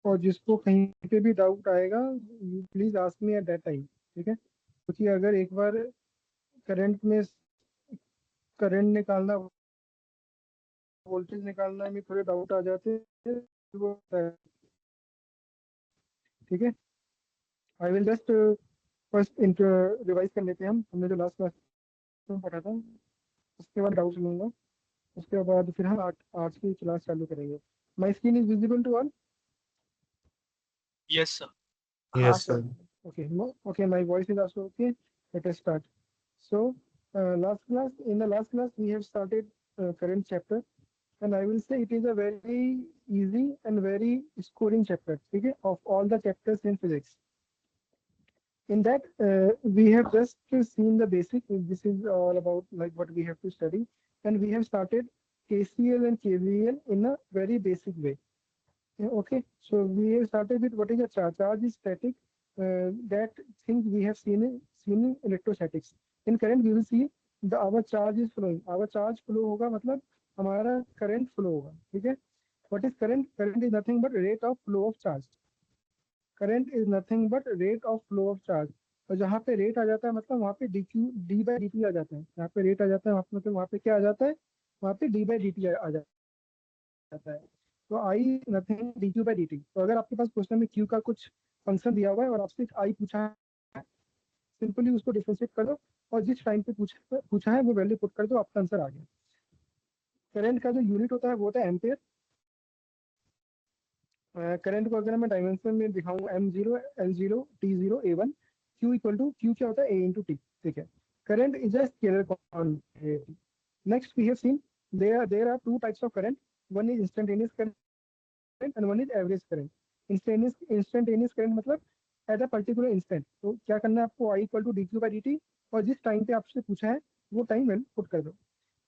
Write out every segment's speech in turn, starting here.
और जिसको कहीं पे भी डाउट आएगा you please ask me at that time, ठीक है? क्योंकि अगर एक बार करंट में करंट निकालना, वोल्टेज निकालना में थोड़े डाउट आ जाते हैं तो वो होता है, ठीक है? I will just first revise कर लेते हैं हमने जो लास्ट क्लास में पढ़ा था, उसके बाद डाउट लूंगा, उसके बाद फिर हम आर्ट्स की क्लास चालू करेंगे। My screen is visible to all? Yes, sir. हाँ Yes, sir. sir. Okay, okay, my voice is also okay. Let us start. So, in the last class, we have started current chapter, and I will say it is a very easy and very scoring chapter, okay, of all the chapters in physics. In that, we have just seen the basic. This is all about like what we have to study, and we have started KCL and KVL in a very basic way. Yeah, okay, so we have started with what is a charge. Charge is static. That things we have seen in electrostatics. In current, we will see the our charge is flowing. Our charge flow होगा मतलब हमारा current flow होगा, ठीक है? What is current? Current is nothing but rate of flow of charge. Current is nothing but rate of flow of charge. और जहाँ पे rate आ जाता है मतलब वहाँ पे d/dt आ जाता है। जहाँ पे रेट आ जाता है मतलब वहाँ पे क्या आ जाता है? वहाँ पे d/dt आ जाता है। तो आई नथिंग dq/dt। तो अगर आपके पास क्वेश्चन में q का कुछ फंक्शन दिया हुआ है और आपसे आई पूछा है, सिंपली उसको डिफरेंशिएट कर दो और जिस टाइम पे पूछा है वो वैल्यू पुट कर दो, आपका आंसर आ गया। करंट का जो यूनिट होता है वो होता है एम्पेयर। करंट को अगर मैं डायमेंशन में दिखाऊं m0 l0 t0 a1 q equal to q क्या होता है a इंटू टी, ठीक है? Current is a scalar quantity. Next we have seen there are two types of current, one is instantaneous current and one is average current. Instantaneous current मतलब at a particular instant. तो क्या करना है आपको, I equal to dq/dt और जिस time पे आपसे पूछा है वो टाइम वैल्यू पुट कर दो।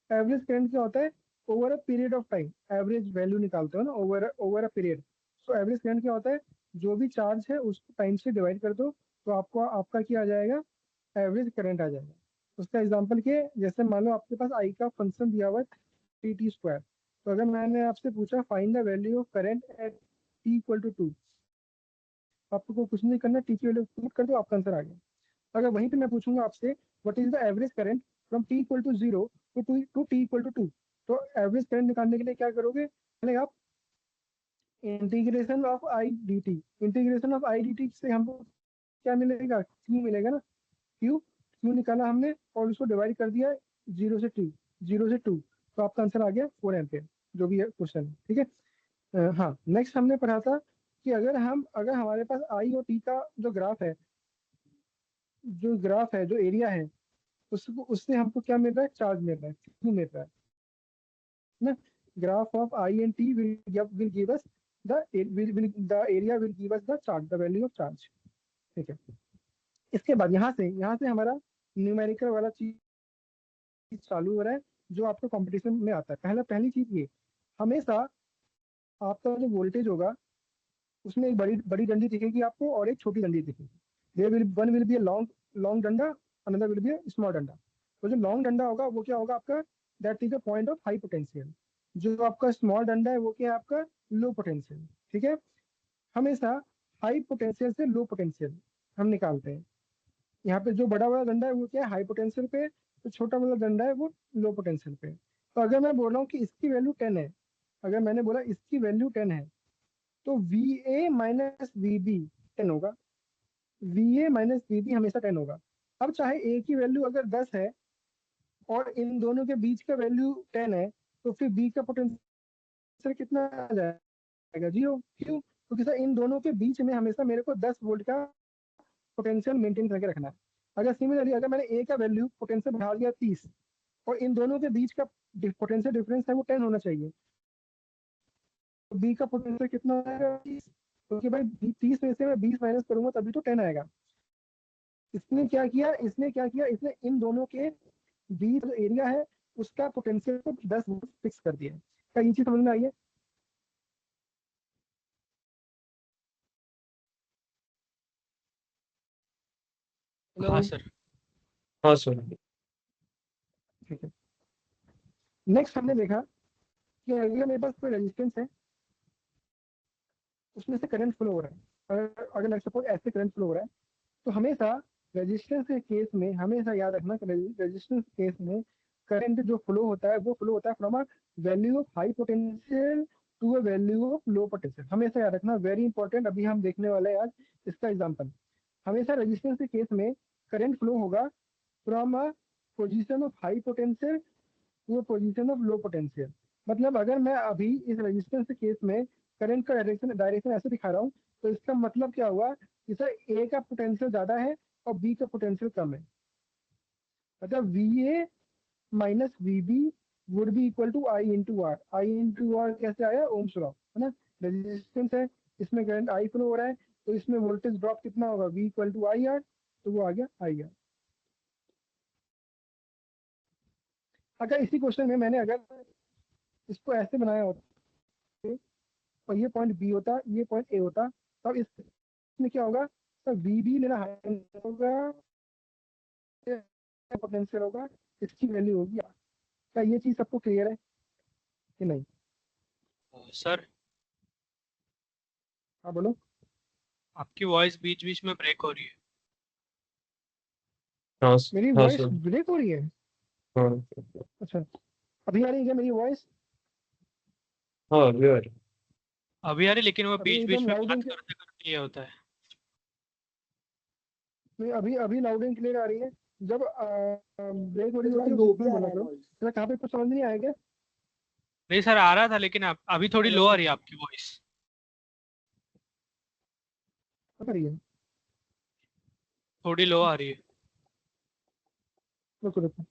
एवरेज करंट क्या होता है? Over a period of time average value निकालते हो ना, over a period. So average current क्या होता है? जो भी चार्ज है उसको टाइम से डिवाइड कर दो तो आपको आपका क्या आ जाएगा? एवरेज करंट आ जाएगा। उसका एग्जांपल के जैसे मान लो आपके पास आई का फंक्शन दिया हुआ है t2। तो अगर मैंने आपसे पूछा find the value of current at t equal to 2, आपको कुछ नहीं करना, टी की वैल्यू पुट कर दो, आपका आंसर आ गया। अगर वहीं पे मैं पूछूंगा आपसे what is the average current from t equal to 0 to t equal to 2, तो एवरेज करंट निकालने के लिए क्या करोगे? पहले आप integration of I D T, integration of I D T से हमको क्या मिलेगा? क्यू मिलेगा ना। क्यू क्यू निकाला हमने और उसको डिवाइड कर दिया 0 से 2 तो आपका आंसर आ गया 4 एम्पियर, जो भी है क्वेश्चन, ठीक है? हाँ, नेक्स्ट हमने पढ़ा था कि अगर हमारे पास आई और टी का जो ग्राफ है, जो एरिया है, उसको उससे हमको क्या मिल रहा है? चार्ज मिल रहा है, क्यू मिल रहा है ना। Graph of I and T will give us the area will give us the charge, the value of charge, ठीक है? इसके बाद यहाँ से हमारा न्यूमेरिकल वाला चीज चालू हो रहा है जो आपको कंपटीशन में आता है। पहली चीज ये, हमेशा आपका जो वोल्टेज होगा उसमें एक बड़ी बड़ी डंडी दिखेगी आपको और एक छोटी डंडी दिखेगी। One will be a long long डंडा, another will be a small डंडा। तो जो लॉन्ग डंडा होगा वो क्या होगा आपका? That is a point of high potential. जो आपका स्मॉल डंडा है वो क्या है आपका? लो पोटेंशियल, ठीक है? हमेशा हाई पोटेंशियल से लो पोटेंशियल हम निकालते हैं। यहाँ पे जो बड़ा वाला डंडा है वो क्या है? हाई पोटेंशियल पे। तो छोटा वाला डंडा है वो लो पोटेंशियल पे। तो अगर मैं बोल रहा हूँ कि इसकी वैल्यू 10 है, अगर मैंने बोला इसकी वैल्यू 10 है तो V A minus V B 10 होगा। V A minus V B हमेशा 10 होगा। अब चाहे ए की वैल्यू अगर 10 है और इन दोनों के बीच का वैल्यू 10 है तो फिर बी का पोटेंशियल कितना आ जाएगा? 0। क्यों? क्योंकि सर इन दोनों के बीच में हमेशा मेरे को 10 वोल्ट का पोटेंशियल मेंटेन करके रखना है। अगर सिमिलरली अगर मैंने ए का वैल्यू पोटेंशियल बढ़ा दिया 30 और इन दोनों के बीच का पोटेंशियल डिफरेंस है वो 10 होना चाहिए, तो बी का पोटेंशियल कितना आएगा? 30। क्योंकि भाई 30 में से मैं 20 माइनस करूंगा तभी तो 10 आएगा। इसने इसने इन दोनों के बीच जो एरिया है उसका पोटेंशियल को 10 वोल्ट फिक्स कर दिया है। क्या ये चीज समझ में आई है? हाँ सर। हाँ सर। ठीक है। नेक्स्ट हमने देखा कि अगर मेरे पास कोई रेजिस्टेंस है उसमें से करंट फ्लो हो रहा है, अगर सपोज ऐसे करंट फ्लो हो रहा है, तो हमेशा रेजिस्टेंस के केस में हमेशा याद रखना कि रेजिस्टेंस केस में करंट जो फ्लो होता है वो फ्लो होता है from a value of high potential to a value of low potential. हमेशा याद रखना, वेरी इंपॉर्टेंट, अभी हम देखने वाले हैं आज इसका एग्जाम्पल। हमेशा रेजिस्टेंस के केस में करंट फ्लो होगा from a position of high potential to a position of low potential. मतलब अगर मैं अभी इस रेजिस्टेंस के केस में करंट का डायरेक्शन डायरेक्शन ऐसे दिखा रहा हूँ, तो इसका मतलब क्या हुआ कि सर ए का पोटेंशियल ज्यादा है और बी का पोटेंशियल कम है। मतलब V A minus V B would be equal to I into R. I into R कैसे आया, ओम्स लॉ, है ना। रेजिस्टेंस है, इसमें करंट आई फ्लो हो रहा है, तो इसमें वोल्टेज ड्रॉप कितना होगा, V equal to I R, तो वो आ गया आई आर। अगर इसी क्वेश्चन में मैंने अगर इसको ऐसे बनाया होता और ये पॉइंट बी होता, ये पॉइंट ए होता, तब इसमें क्या होगा, तो वी बी मेरा हाई होगा, पोटेंशियल होगा, इसकी वैल्यू होगी R। क्या ये चीज सबको क्लियर है कि नहीं? सर, हाँ बोलो। आपकी वॉइस बीच बीच में ब्रेक हो रही है। हाँ मेरी हाँ वॉइस सर। ब्रेक हो रही है? हाँ अच्छा, अभी आ रही है क्या मेरी वॉइस? हाँ क्लियर। अभी आ रही, लेकिन वो अभी बीच बीच एकदम में लाउड बात एंड, करते करते ये होता है। अभी अभी लाउड एंड क्लियर आ रही है। जब ब्रेक हो रही थोड़ी लो भी बोला करो, तो कहाँ पे कुछ समझ नहीं आया क्या? नहीं सर, आ रहा था, लेकिन अभी थोड़ी लो हेलो, आ रही है आपकी वॉइस। क्या करिए, थोड़ी लो आ रही है। रुको रुको।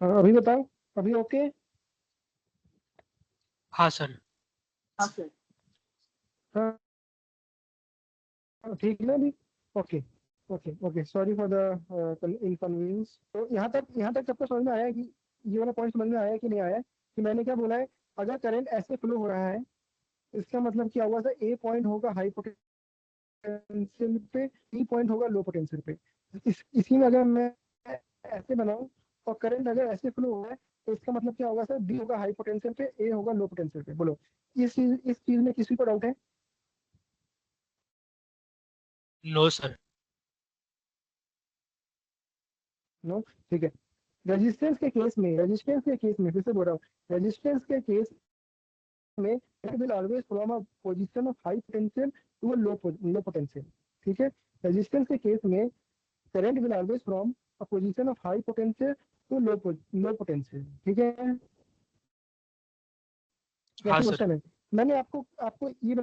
हाँ अभी बताओ, अभी ओके? हाँ सर। हाँ ठीक है ना अभी? Okay okay okay, sorry for the inconvenience. तो यहाँ तक सबको समझ में आया है कि ये वाला पॉइंट समझ में आया है कि नहीं आया है, कि मैंने क्या बोला है? अगर करंट ऐसे फ्लो हो रहा है, इसका मतलब क्या हुआ सर, ए पॉइंट होगा हाई पोटेंशियल पे, बी पॉइंट होगा लो पोटेंशियल पे। इसी में अगर मैं ऐसे बनाऊं और करंट अगर ऐसे फ्लो हो रहा है, तो इसका मतलब क्या होगा सर, बी होगा हाई पोटेंशियल पे, ए होगा लो पोटेंशियल पे। बोलो, इस चीज में किसी को डाउट है? No sir. नो, ठीक है। रेजिस्टेंस के केस में फिर से बोल रहा हूँ, रेजिस्टेंस के केस में it will always from a position of high potential to a low potential। ठीक है, रेजिस्टेंस के केस में current will always from a position of high potential to low potential. ठीक है, हाँ वैसे सर। क्वेश्चन है। मैंने आपको आपको ये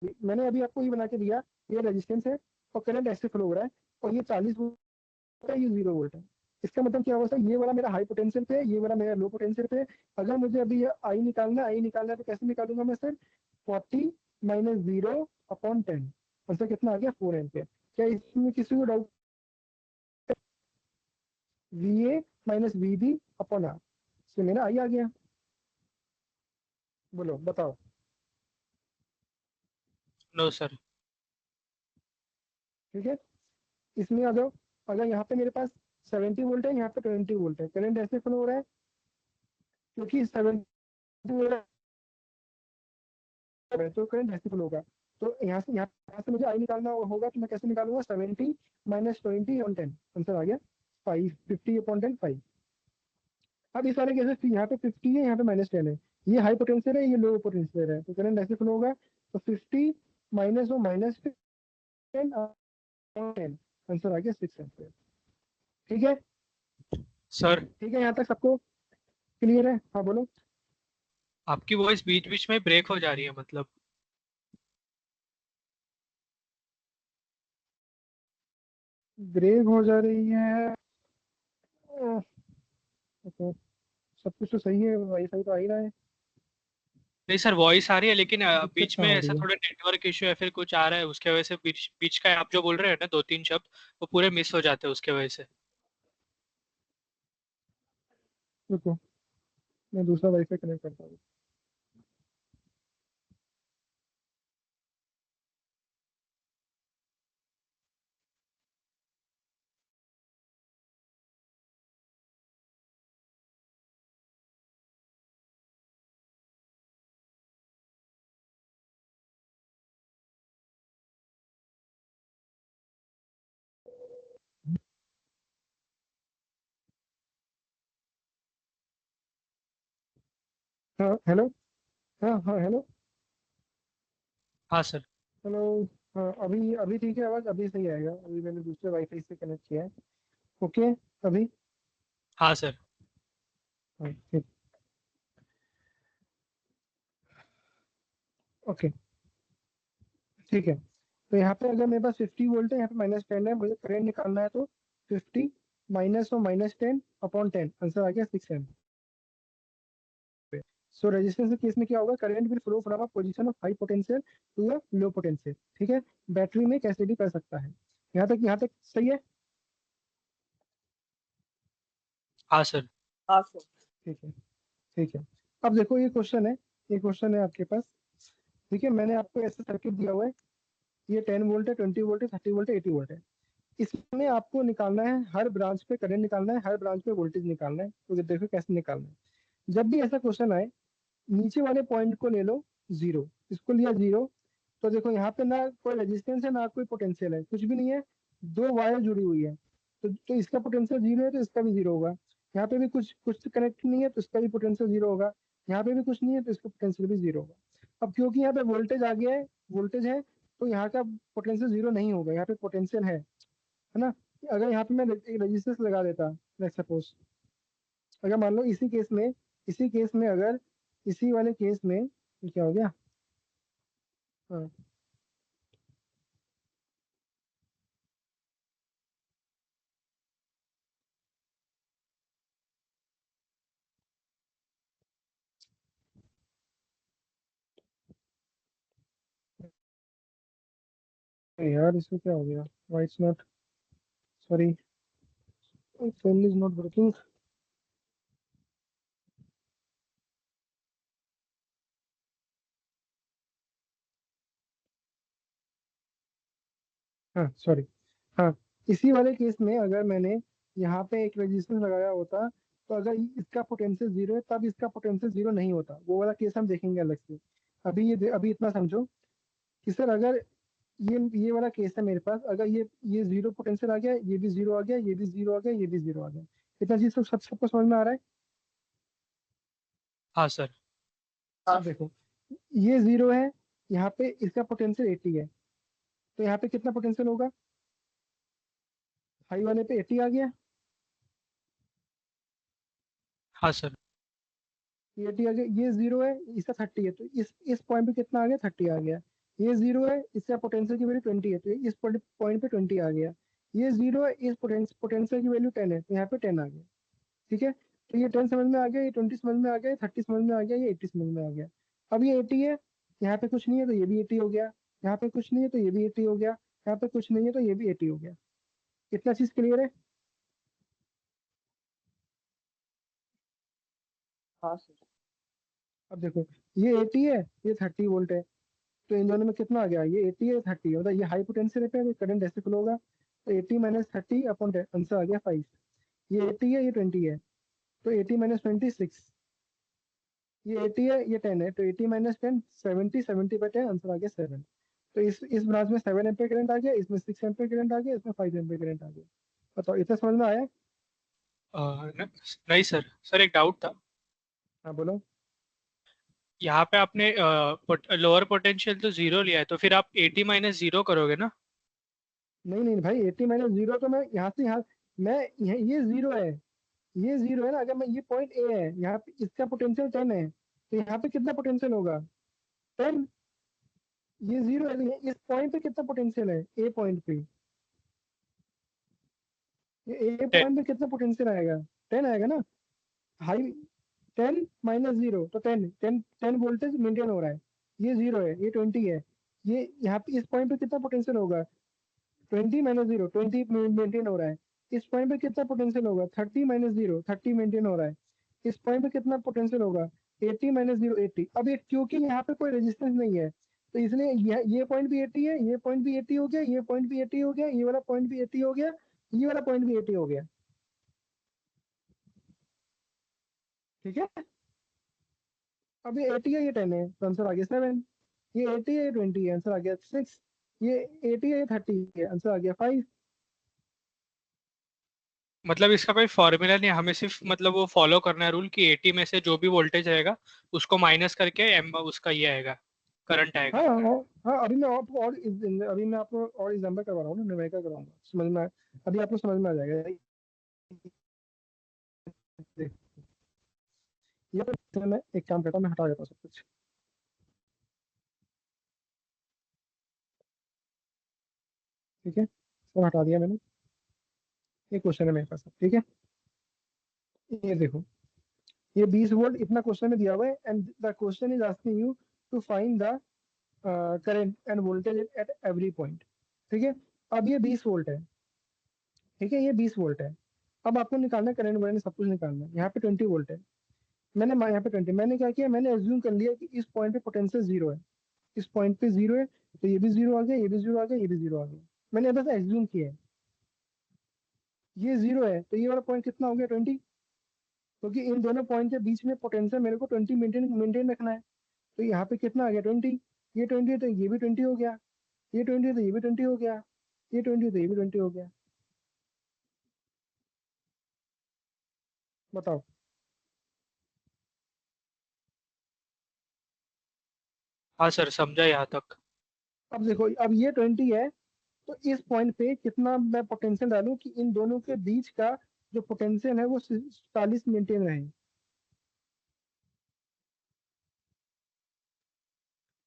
मैंने अभी आपको ये बना के दिया, ये रेजिस्टेंस है और करंट ऐसे फ्लो हो रहा है, और ये 40 वोल्ट है, ये 0 वोल्ट है। इसका मतलब क्या होगा सर, ये वाला मेरा हाई पोटेंशियल पे है, ये वाला मेरा लो पोटेंशियल पे है। अगर मुझे अभी ये आई निकालना है तो कैसे निकालूंगा मैं सर? 40 - 0/10। आंसर कितना आ गया, 4 एम्पियर। क्या इसमें किसी को doubt? V A minus V B upon R, इसमें मेरा आई आ गया। बोलो बताओ। No sir. ठीक है, इसमें आ जाओ। अगर यहाँ पे मेरे पास 70 वोल्ट है, यहाँ पे 20 वोल्ट है, करंट ऐसे फ्लो हो रहा है, क्योंकि 70 वोल्ट है तो करंट ऐसे फ्लो होगा। तो यहाँ से मुझे आई निकालना होगा, तो मैं कैसे निकालूंगा, 70 - 20/10। आंसर आ गया 5, 50/10 5। अब इस वाले केस में यहाँ पे 50 है, यहाँ पे -10 है, ये हाई पोटेंशियल है, ये लो पोटेंशियल है, तो करंट ऐसे फ्लो होगा। तो 50 माइनस वो -10 10, आंसर आ गया 6 एम्पियर। ठीक है, सर, ठीक है, यहाँ तक सबको क्लियर है? हाँ बोलो। आपकी वॉइस बीच बीच में ब्रेक हो जा रही है, मतलब। ब्रेक हो जा रही है? ओके, सब कुछ तो सही है, वाईफाई तो आ ही रहा है। नहीं सर, वॉइस आ रही है, लेकिन दिक्कत बीच में कहाँ हो ऐसा रही है? थोड़ा नेटवर्क इश्यू या फिर कुछ आ रहा है, उसके वजह से बीच बीच का आप जो बोल रहे हैं ना, दो तीन शब्द, वो पूरे मिस हो जाते हैं उसके वजह से। रुको, मैं दूसरा वाईफाई कनेक्ट करता हूँ। हाँ हेलो। हाँ हाँ हेलो। हाँ सर। हेलो। हाँ अभी अभी ठीक है, आवाज़ अभी सही आएगा, अभी मैंने दूसरे वाईफाई से कनेक्ट किया है। ओके। अभी। हाँ सर। हाँ ठीक। ओके ठीक है। तो यहाँ पे अगर मेरे पास 50 वोल्ट है, यहाँ पे -10 है, मुझे करंट निकालना है, तो 50 माइनस और -10 अपॉन 10, आंसर आ गया 6 एम्प। सो रेजिस्टेंस के केस में क्या होगा, current will flow from a position of high potential to a low potential. ठीक है। बैटरी में कैसे भी कर सकता है। यहाँ तक सही है। हाँ सर। ठीक है ठीक है। अब देखो ये क्वेश्चन है आपके पास। ठीक है, मैंने आपको ऐसा सर्किट दिया हुआ है, ये 10 वोल्ट है, 20 वोल्ट है, 30 वोल्ट है, 80 वोल्ट है। इसमें आपको निकालना है, हर ब्रांच पे करंट निकालना है, हर ब्रांच पे वोल्टेज निकालना है। तो देखो कैसे निकालना है। जब भी ऐसा क्वेश्चन आए, नीचे वाले पॉइंट को ले लो जीरो, इसको लिया जीरो, तो देखो यहाँ पे ना कोई रेजिस्टेंस है ना कोई पोटेंशियल है, कुछ भी नहीं है, दो वायर जुड़ी हुई है। तो इसका पोटेंशियल जीरो है तो इसका भी जीरो होगा। यहाँ पे भी कुछ कुछ कनेक्ट नहीं है तो इसका भी पोटेंशियल जीरो होगा। यहाँ पे भी कुछ नहीं है तो इसका पोटेंशियल भी जीरो होगा। अब क्योंकि यहाँ पे वोल्टेज आ गया है, वोल्टेज है, तो यहाँ का पोटेंशियल जीरो नहीं होगा, यहाँ पे पोटेंशियल है ना। अगर यहाँ पे मैं एक रेजिस्टेंस लगा देता, लेट्स सपोज, अगर मान लो इसी केस में अगर इसी वाले केस में ये क्या हो गया। हाँ यार, इसमें क्या हो गया, why it's not, sorry, fan is not working. हाँ सॉरी। हाँ, इसी वाले केस में अगर मैंने यहाँ पे एक रेजिस्टेंस लगाया होता, तो अगर इसका पोटेंशियल जीरो है तब इसका पोटेंशियल जीरो नहीं होता, वो वाला केस हम देखेंगे अलग से। अभी इतना समझो कि सर अगर ये वाला केस है मेरे पास, अगर ये जीरो पोटेंशियल आ गया, ये भी जीरो आ गया, ये भी जीरो आ गया, ये भी जीरो आ गया, इतना चीज सबको समझ में आ रहा है। हाँ सर। अब देखो, ये जीरो है, यहाँ पे इसका पोटेंशियल 80 है, तो यहाँ पे कितना पोटेंशियल होगा, हाई वाले पे 80 आ गया, हाँ सर। ये 80 आ गया, ये जीरो है, इसका 30 है, तो इस पॉइंट पे कितना आ गया, 30 आ गया। ये जीरो है, इसका पोटेंशियल की वैल्यू 20 है, तो इस पॉइंट पे 20 आ गया। ये जीरो है, इस पोटेंशियल की वैल्यू 10 है, तो यहाँ पे 10 आ गया। ठीक है, तो ये 10 समझ में आ गया, ये 20 समझ में आ गया, ये 30 समझ में आ गया, ये 80 समझ में आ गया। अब ये 80 है, यहाँ पे कुछ नहीं है तो ये भी 80 हो गया, यहाँ पे कुछ नहीं है तो ये भी 80 हो गया, यहाँ पे कुछ नहीं है तो ये भी 80 हो गया। इतना चीज क्लियर है। अब देखो, ये 80 है, ये 30 वोल्ट है, तो इन दोनों में कितना आ गया, ये 80 है, 30 है, मतलब ये हाई पोटेंशियल पे करंट ऐसे फ्लो होगा, तो 80 माइनस 30 अपॉन 10, आंसर आ गया 5। ये 80 है, ये 20 है, तो 80 माइनस 20 6। ये 80 है, ये 10 है, तो 80 माइनस 10 70, 70 by 10, आंसर आ गया 7। तो इस ब्रांच में 7 एम्पीयर करंट आ गया, इसमें 6 एम्पीयर करंट आ गया, इसमें 5 एम्पीयर करंट आ गया। बताओ, इतना समझ में आया। नहीं सर, सर एक डाउट था। हाँ बोलो। यहाँ पे आपने लोअर पोटेंशियल तो जीरो लिया है, तो फिर आप 80 - 0 करोगे ना? नहीं नहीं भाई, 80 माइनस जीरो तो मैं यहाँ से यहाँ, ये जीरो है, ये जीरो है ना, अगर मैं ये पॉइंट ए है, यहाँ पे इसका पोटेंशियल 10 है, तो यहाँ पे कितना पोटेंशियल होगा, 10। ये जीरो है, तो इस पॉइंट पे कितना पोटेंशियल है, ए पॉइंट पे, ये ए 10। पॉइंट पे कितना पोटेंशियल आएगा, 10 आएगा ना। हाई, 10 माइनस जीरो तो 10, 10 वोल्टेज मेंटेन हो रहा है, ये जीरो है, ये 20 है, ये यहाँ पे इस पॉइंट पे कितना पोटेंशियल होगा, 20 माइनस जीरो, 20 मेंटेन हो रहा है। इस पॉइंट पे कितना पोटेंशियल होगा, 30 माइनस जीरो, 30 मेंटेन हो रहा है। इस पॉइंट पे कितना पोटेंशियल होगा, 80 माइनस जीरो, 80। अब ये क्योंकि यहाँ पे कोई रेजिस्टेंस नहीं है, तो इसलिए ये पॉइंट भी 80 है, ये पॉइंट भी 80 हो गया, ये पॉइंट भी 80 हो गया, ये वाला पॉइंट भी 80 हो गया, ये वाला पॉइंट भी 80 हो गया। ठीक है। अब ये 80 है, ये 10 है, तो आंसर आ गया 7। ये 80 है, ये 20 है, आंसर आ गया 6। ये 80 है, ये 30 है, आंसर आ गया 5। मतलब इसका कोई फॉर्मूला नहीं, हमें सिर्फ मतलब वो फॉलो करना है रूल कि 80 में से जो भी वोल्टेज रहेगा उसको माइनस करके एम उसका ये आएगा, करंट आएगा। हाँ हाँ हाँ, अभी मैं आपको और एग्जाम्पल करवा रहा हूँ ना, न्यूमेरिकल कराऊंगा, समझ में अभी आपको समझ में आ जाएगा। देख, ये तो मैं एक काम करता हूँ, मैं हटा देता हूँ सब कुछ। ठीक है, सब हटा दिया मैंने। ये क्वेश्चन है मेरे पास, ठीक है। ये देखो, ये 20 वोल्ट इतना क्वेश्चन में दिया हुआ है, and the question is asking you to find the current and voltage at every point. ठीक है, अब ये 20 वोल्ट है। ठीक है, ये 20 वोल्ट है। अब आपको निकालना है करंट वोल्टेज, सब कुछ निकालना है। यहाँ पे 20 वोल्ट है, यहाँ पे 20, मैंने क्या किया, मैंने एज्यूम कर लिया कि इस पॉइंट पे पोटेंशियल जीरो है। इस पॉइंट पे जीरो है, तो ये भी जीरो आ गया, ये भी जीरो आ गया, ये भी जीरो आ गया। मैंने बस एज्यूम किया है। ये जीरो है तो ये वाला पॉइंट कितना हो गया, 20। क्योंकि इन दोनों पॉइंट के बीच में पोटेंशियल मेरे को 20 मेंटेन मेंटेन रखना है। तो यहाँ पे कितना आ गया, 20। ये 20 है तो ये भी 20 हो गया, ये 20 है तो ये भी 20 हो गया, ये 20 है तो ये भी 20 हो गया। बताओ। हाँ सर, समझा यहाँ तक। अब देखो, अब ये 20 है, तो इस पॉइंट पे कितना मैं पोटेंशियल डालूं कि इन दोनों के बीच का जो पोटेंशियल है वो 40 मेंटेन रहे।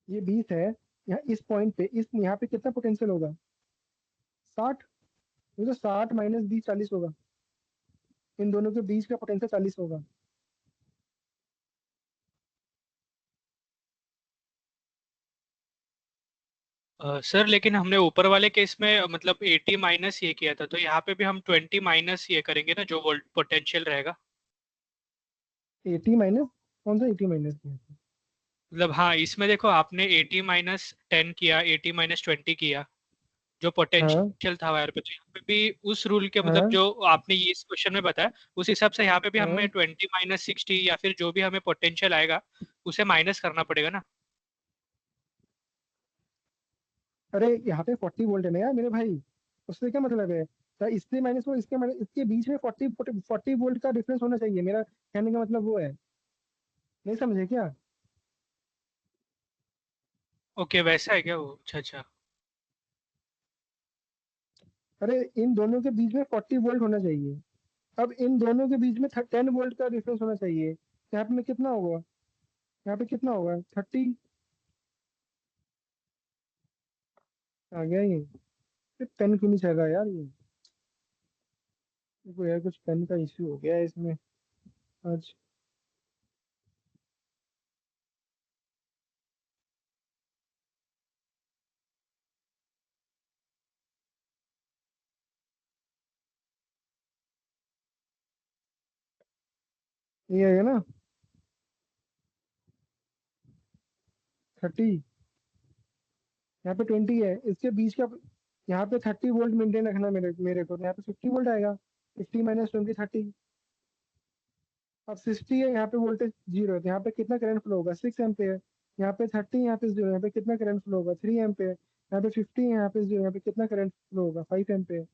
ये 20 है, यहाँ इस पॉइंट पे, इस यहाँ पे कितना पोटेंशियल होगा, 60। ये तो 60 माइनस 20 40 होगा। इन दोनों के बीच का पोटेंशियल 40 होगा। सर लेकिन हमने ऊपर वाले केस में मतलब 80 माइनस ये किया था, तो यहाँ पे भी हम 20 माइनस ये करेंगे ना जो वोल्ट पोटेंशियल रहेगा। 80 माइनस, कौन सा 80 माइनस किया था? मतलब हाँ, इसमें देखो आपने 80 माइनस 10 किया, 80 माइनस 20 किया जो हाँ पोटेंशियल था वायर पे, तो यहाँ पे भी उस रूल के मतलब हाँ जो आपने ये इस क्वेश्चन में बताया उस हिसाब से यहाँ पे भी हमें हाँ। 20 माइनस 60 या फिर जो भी हमें पोटेंशियल आएगा उसे माइनस करना पड़ेगा ना। अरे यहाँ पे 40 वोल्ट है ना यार मेरे भाई, उससे क्या मतलब है? तो इससे माइनस वो, इसके माइनस, इसके बीच में 40 वोल्ट का डिफरेंस होना चाहिए, मेरा कहने का मतलब वो है। नहीं समझे क्या? ओके, वैसा है क्या वो? अच्छा अच्छा। अरे इन दोनों के बीच में 40 वोल्ट होना चाहिए। अब इन दोनों के बीच में 10 वोल्ट का डिफरेंस होना चाहिए। यहाँ पे में कितना होगा, यहाँ पे कितना होगा, 30। आ गया ये। पेन क्यों नहीं चल रहा यार ये? देखो यार, कुछ पेन का इश्यू हो गया है इसमें आज। ये है ना, 30, यहाँ पे 20 है, इसके बीच का, यहाँ पे 30 वोल्ट मेंटेन रखना है मेरे मेरे को, तो यहाँ पे 50 वोल्ट आएगा। 50 माइनस 20, 30। अब 60 है, यहाँ पे वोल्टेज जीरो है, तो यहाँ पे कितना करंट फ्लो होगा, 6 एम्पेयर। यहाँ पे 30, यहाँ पे जीरो, यहाँ पे कितना करंट फ्लो होगा, 3 एम्पेयर। यहाँ पे 50 है, यहाँ पे जीरो, यहाँ पे कितना करंट फ्लो होगा, 5 एम्पेयर।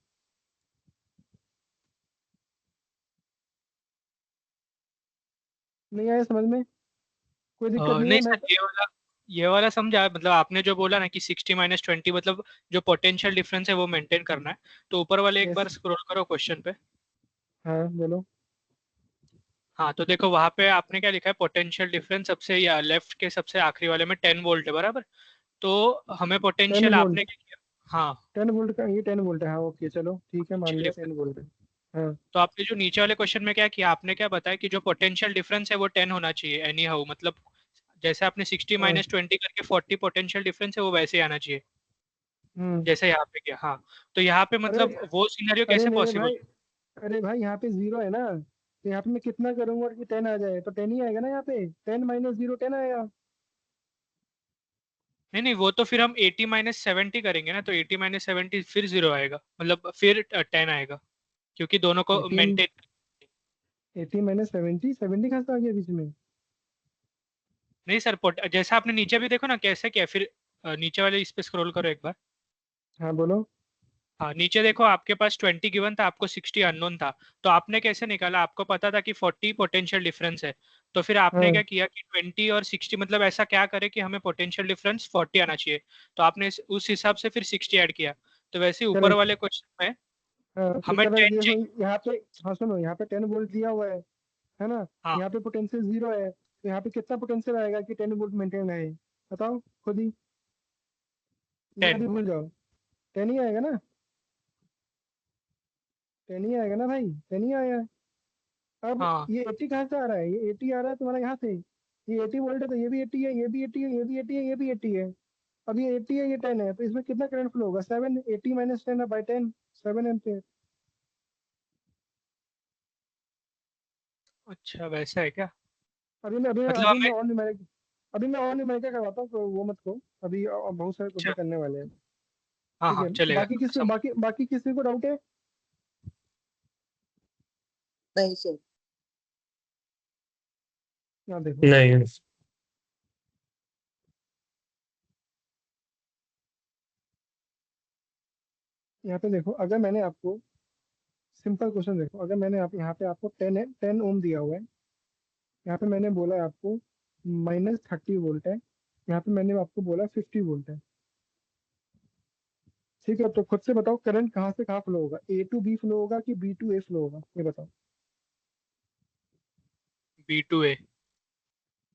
नहीं आया समझ में? कोई दिक्कत नहीं है नहीं मैं सर, ये वाला समझा, मतलब आपने जो बोला ना कि 60 माइनस 20 मतलब जो पोटेंशियल डिफरेंस है वो मेंटेन करना है। तो ऊपर वाले एक यस। बार स्क्रॉल करो क्वेश्चन पे। हाँ बोलो। हाँ तो देखो वहां पे आपने क्या लिखा है, पोटेंशियल डिफरेंस सबसे या लेफ्ट के सबसे आखिरी वाले में 10 वोल्ट है, बराबर। तो हमें टेन पोटेंशियल वोल्ट आपने क्या किया। हाँ, 10 वोल्ट का, ये 10 वोल्ट है, हाँ ओके चलो ठीक है, मान पोटेंशियल लिया डिफरेंस। 10 वोल्ट है। हाँ तो आपने जो नीचे वाले क्वेश्चन में क्या किया, आपने क्या बताया कि जो पोटेंशियल डिफरेंस है वो 10 होना चाहिए एनी हाउ, मतलब जैसे आपने 60 हाँ। माइनस 20 करके 40 पोटेंशियल डिफरेंस है वो वैसे ही आना चाहिए हम्म। जैसे यहाँ पे किया। हाँ, तो यहाँ पे अरे मतलब वो सिनेरियो अरे कैसे मेरे पॉसिबल? भाई, अरे भाई यहाँ पे जीरो है ना, तो यहाँ पे मैं कितना करूंगा कि 10 आ जाए, तो 10 ही आएगा ना, यहाँ पे 10 माइनस जीरो 10 आएगा। नहीं नहीं, वो तो फिर हम 80 माइनस 70 करेंगे ना, तो 80 माइनस 70 फिर जीरो आएगा, मतलब फिर 10 आएगा, क्योंकि दोनों को 18, मेंटेन। 80 माइनस 70, 70 कहाँ से आ गया बीच में? नहीं सर, जैसा आपने नीचे भी देखो ना कैसे क्या, फिर नीचे वाले इस पे स्क्रॉल करो एक बार। हाँ बोलो। हाँ, नीचे देखो आपके पास 20 गिवन था, आपको 60 अननोन था, तो आपने कैसे निकाला? आपको पता था कि 40 पोटेंशियल डिफरेंस है, तो फिर आपने हाँ क्या किया कि 20 और 60 मतलब ऐसा क्या करे कि हमें पोटेंशियल डिफरेंस 40 आना चाहिए, तो आपने उस हिसाब से फिर 60 ऐड किया। तो वैसे ही ऊपर करेक्ट। वाले क्वेश्चन में हाँ तो हमें करेक्ट, 10 देखो चाहिए। यहाँ पे, हाँ सुनो, यहाँ पे 10 वोल्ट दिया हुआ है ना। हाँ, यहाँ पे पोटेंशियल 0 है, तो यहाँ पे कितना पोटेंशियल आएगा कि 10 वोल्ट मेंटेन रहे? बताओ खुद ही, या 10। अभी भूल जाओ। 10 ही आएगा ना, 10 ही आएगा ना भाई, 10 ही आया। अब हाँ, ये 80 कहाँ से आ रहा है? ये 80 आ रहा है तुम्हारा यहाँ से। ये 80 वोल्ट है, तो ये भी 80 है, ये भी 80 है, ये भी 80 है, ये भी 80 है। अब ये 80 है, ये 10 है, तो इसमें कितना करंट फ्लो होगा? 7, 80 माइनस 10 बाई 10, 7 एम्पियर। अच्छा वैसा है क्या? अभी मैं अभी मतलब अभी हमें, मैं और न्यूमेरिक अभी मैं और न्यूमेरिकल करवाता हूँ, तो वो मत कहो अभी, बहुत सारे क्वेश्चन अच्छा, करने वाले हैं। हाँ ठीक हाँ है, चलेगा। बाकी किसी को डाउट है? नहीं सर। यहाँ देखो, नहीं। यहाँ पे देखो, अगर मैंने आपको सिंपल क्वेश्चन देखो, अगर मैंने आप यहाँ पे आपको 10 ओम दिया हुआ है, यहाँ पे मैंने बोला है आपको -30 वोल्ट है, यहाँ पे मैंने आपको बोला 50 वोल्ट है। ठीक है, तो खुद से बताओ करंट कहाँ से कहाँ फ्लो होगा? ए टू बी फ्लो होगा कि बी टू ए फ्लो होगा? ये बताओ। B2A।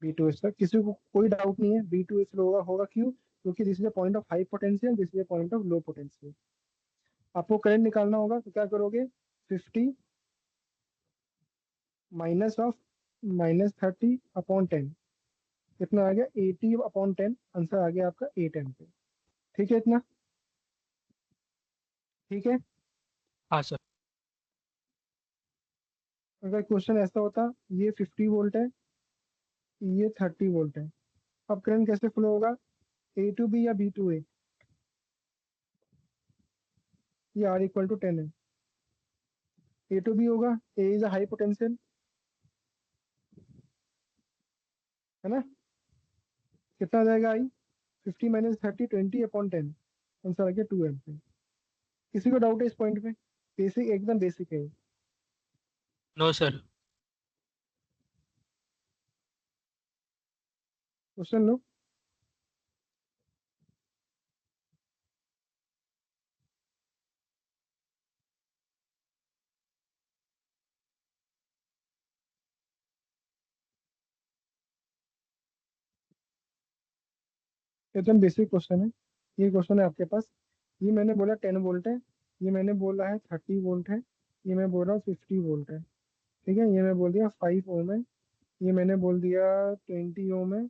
B to A sir, किसी को कोई डाउट नहीं है, बी टू ए फ्लो होगा क्यों? क्योंकि this is a point of high potential, this is a point of low potential. आपको करंट निकालना होगा, तो क्या करोगे? 50 माइनस ऑफ -30/10, कितना आ गया? 80/10, आंसर आ गया आपका 8 एम्पियर। ठीक है इतना? ठीक है। हाँ सर। अगर क्वेश्चन ऐसा होता, ये 50 वोल्ट है, ये 30 वोल्ट है, अब करंट कैसे फ्लो होगा? ए टू बी या बी टू ए? ये आर इक्वल टू 10 है, ए टू बी होगा, ए इज अ हाई पोटेंशियल, है ना? कितना आ जाएगा आई? 50 माइनस 30, 20/10, आंसर आ गया 2 एम्पियर। किसी को डाउट है इस पॉइंट पे? बेसिक, एकदम बेसिक है। No sir. क्वेश्चन लो। एकदम बेसिक क्वेश्चन है। ये क्वेश्चन है आपके पास, ये मैंने बोला 10 वोल्ट है, ये मैंने बोला है 30 वोल्ट है, ये मैं बोल रहा हूँ 50 वोल्ट है। ठीक है, ये मैं बोल दिया 5 ओम है, ये मैंने बोल दिया 20 ओम है,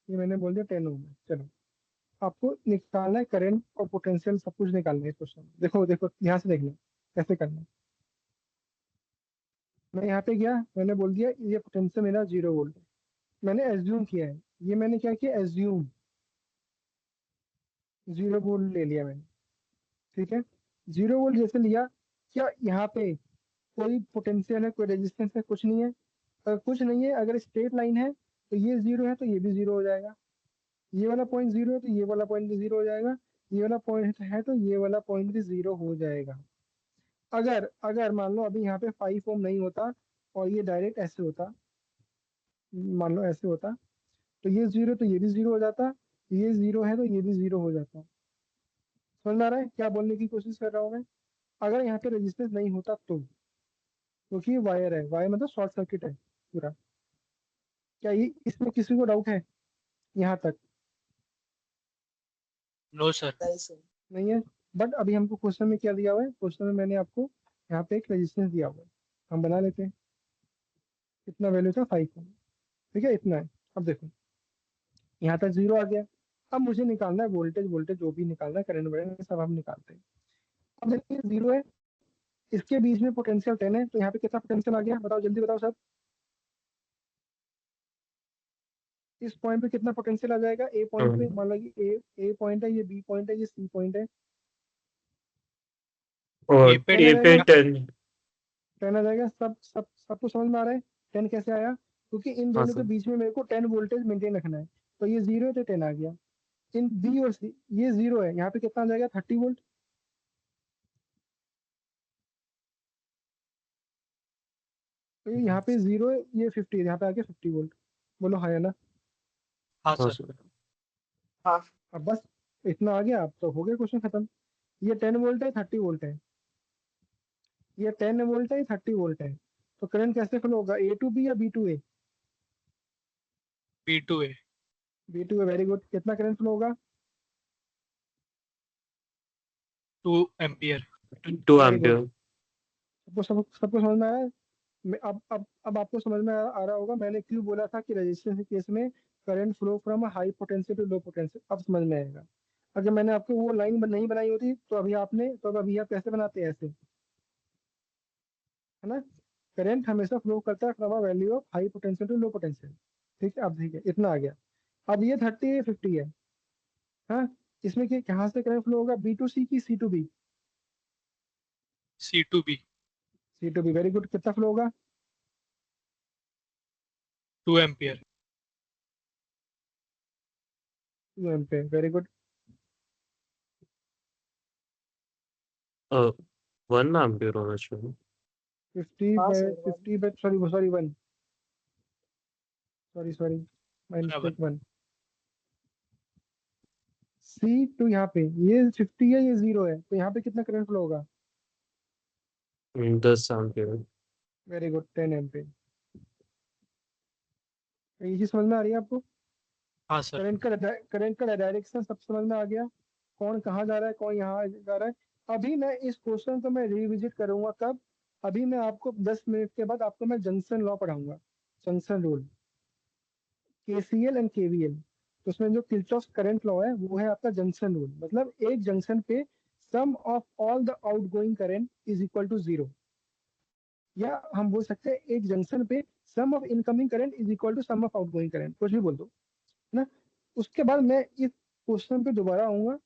ये मैंने बोल दिया 10 ओम है। चलो, आपको निकालना है करंट और पोटेंशियल, सब कुछ निकालना है क्वेश्चन। देखो देखो ध्यान से देखना कैसे करना है। मैं यहाँ पे गया, मैंने बोल दिया ये पोटेंशियल मेरा 0 वोल्ट है, मैंने एज्यूम किया है, ये मैंने क्या किया? एज्यूम 0 वोल्ट ले लिया मैंने। ठीक है, 0 वोल्ट जैसे लिया, क्या यहाँ पे कोई पोटेंशियल है, कोई रेजिस्टेंस है? कुछ नहीं है। अगर कुछ नहीं है, अगर स्ट्रेट लाइन है, तो ये 0 है तो ये भी 0 हो जाएगा, ये वाला पॉइंट 0 है तो ये वाला पॉइंट भी 0 हो जाएगा, ये वाला पॉइंट है तो ये वाला पॉइंट भी 0 हो जाएगा। अगर अगर मान लो अभी यहाँ पे 5 ओम नहीं होता और ये डायरेक्ट ऐसे होता, मान लो ऐसे होता, तो ये 0 तो ये भी 0 हो जाता, ये 0 है तो ये भी 0 हो जाता। समझ में आ रहा है क्या बोलने की कोशिश कर रहा हूँ मैं? अगर यहाँ पे रेजिस्टेंस नहीं होता तो, क्योंकि ये वायर है, वायर मतलब शॉर्ट सर्किट है पूरा। क्या ये इसमें किसी को डाउट है यहाँ तक? No sir. नहीं सर। नहीं है। बट अभी हमको क्वेश्चन में क्या दिया हुआ है? क्वेश्चन में मैंने आपको यहाँ पे एक रेजिस्टेंस दिया हुआ है, हम बना लेते हैं। कितना वैल्यू था? 5 ओम। ठीक है, इतना है। अब देखो, यहाँ तक 0 आ गया, अब मुझे निकालना है वोल्टेज, वोल्टेज जो भी निकालना है, करंट वगैरह सब हम निकालते हैं। अब देखिए 0 है, इसके बीच में पोटेंशियल 10 है, तो यहाँ पे कितना पोटेंशियल आ गया? बताओ जल्दी बताओ सब। इस पॉइंट पे कितना पोटेंशियल आ जाएगा? ए पॉइंट पे, हाँ, मान लो कि ए पॉइंट है, ये बी पॉइंट है, ये सी पॉइंट है, और ए पे 10 आ ए पे जाएगा, 10। 10 आ जाएगा। सब कुछ समझ में आ रहा है? 10 कैसे आया? क्योंकि इन हाँ दोनों के सर। बीच में मेरे को 10 वोल्टेज मेंटेन रखना है, तो ये 0 है तो 10 आ गया। इन बी और सी, ये 0 है, यहाँ पे कितना आ जाएगा? 30 वोल्ट। तो यहाँ पे 0 है, ये 50 है, यहाँ पे आके 50 वोल्ट। बोलो हाँ या ना? हाँ हाँ सर। सर। अब बस इतना आ गया, आप तो हो गया क्वेश्चन खत्म। ये 10 वोल्ट है, 30 वोल्ट है। ये 10 वोल्ट है, 30 वोल्ट है। तो करंट कैसे फ्लो होगा, ए टू बी या बी टू ए? B2 है। B to A, very good. कितना करंट फ्लो होगा? 2 एम्पियर। 2 very good. एम्पियर। सबको समझ में आया है? अब आपको समझ में आ रहा होगा मैंने क्यों बोला था कि रेजिस्टेंस के केस में current flow from high potential to low potential. अब समझ में आएगा। अगर मैंने आपको वो लाइन नहीं बनाई होती तो अभी आप कैसे बनाते हैं, ऐसे, है ना? करंट हमेशा फ्लो करता है from a value of high potential to low potential. ठीक है, अब ठीक है, इतना आ गया। अब ये 30 है, 50 है। हाँ, इसमें कहाँ से करंट फ्लो होगा, बी टू सी की C to B? C2B। C to B, very good. कितना फ्लो होगा? 2 ampere. 2 ampere, very good. 1 ampere होना चाहिए। 50 by sorry sorry 1, sorry my बराबर। मिस्टेक, 1। सी टू यहाँ पे ये 50 है, ये 0 है, तो यहाँ पे कितना करंट फ्लो होगा? 10 एम्पियर। Very good, 10 ampere. ये चीज समझ में आ रही है आपको? हाँ सर। करंट का डायरेक्शन सब समझ में आ गया। कौन कहाँ जा रहा है, कौन यहाँ जा रहा है। अभी मैं इस क्वेश्चन को मैं रिविजिट करूंगा कब? अभी मैं आपको 10 मिनट के बाद आपको मैं जंक्शन लॉ पढ़ाऊंगा, junction rule, KCL and KVL. तो उसमें जो किरचॉफ करंट लॉ है वो है आपका जंक्शन रूल। मतलब एक जंक्शन पे sum of all the outgoing current is equal to 0। या हम बोल सकते हैं एक जंक्शन पे sum of incoming current is equal to sum of outgoing current, कुछ भी बोल दो, है ना? उसके बाद मैं इस क्वेश्चन पे दोबारा आऊंगा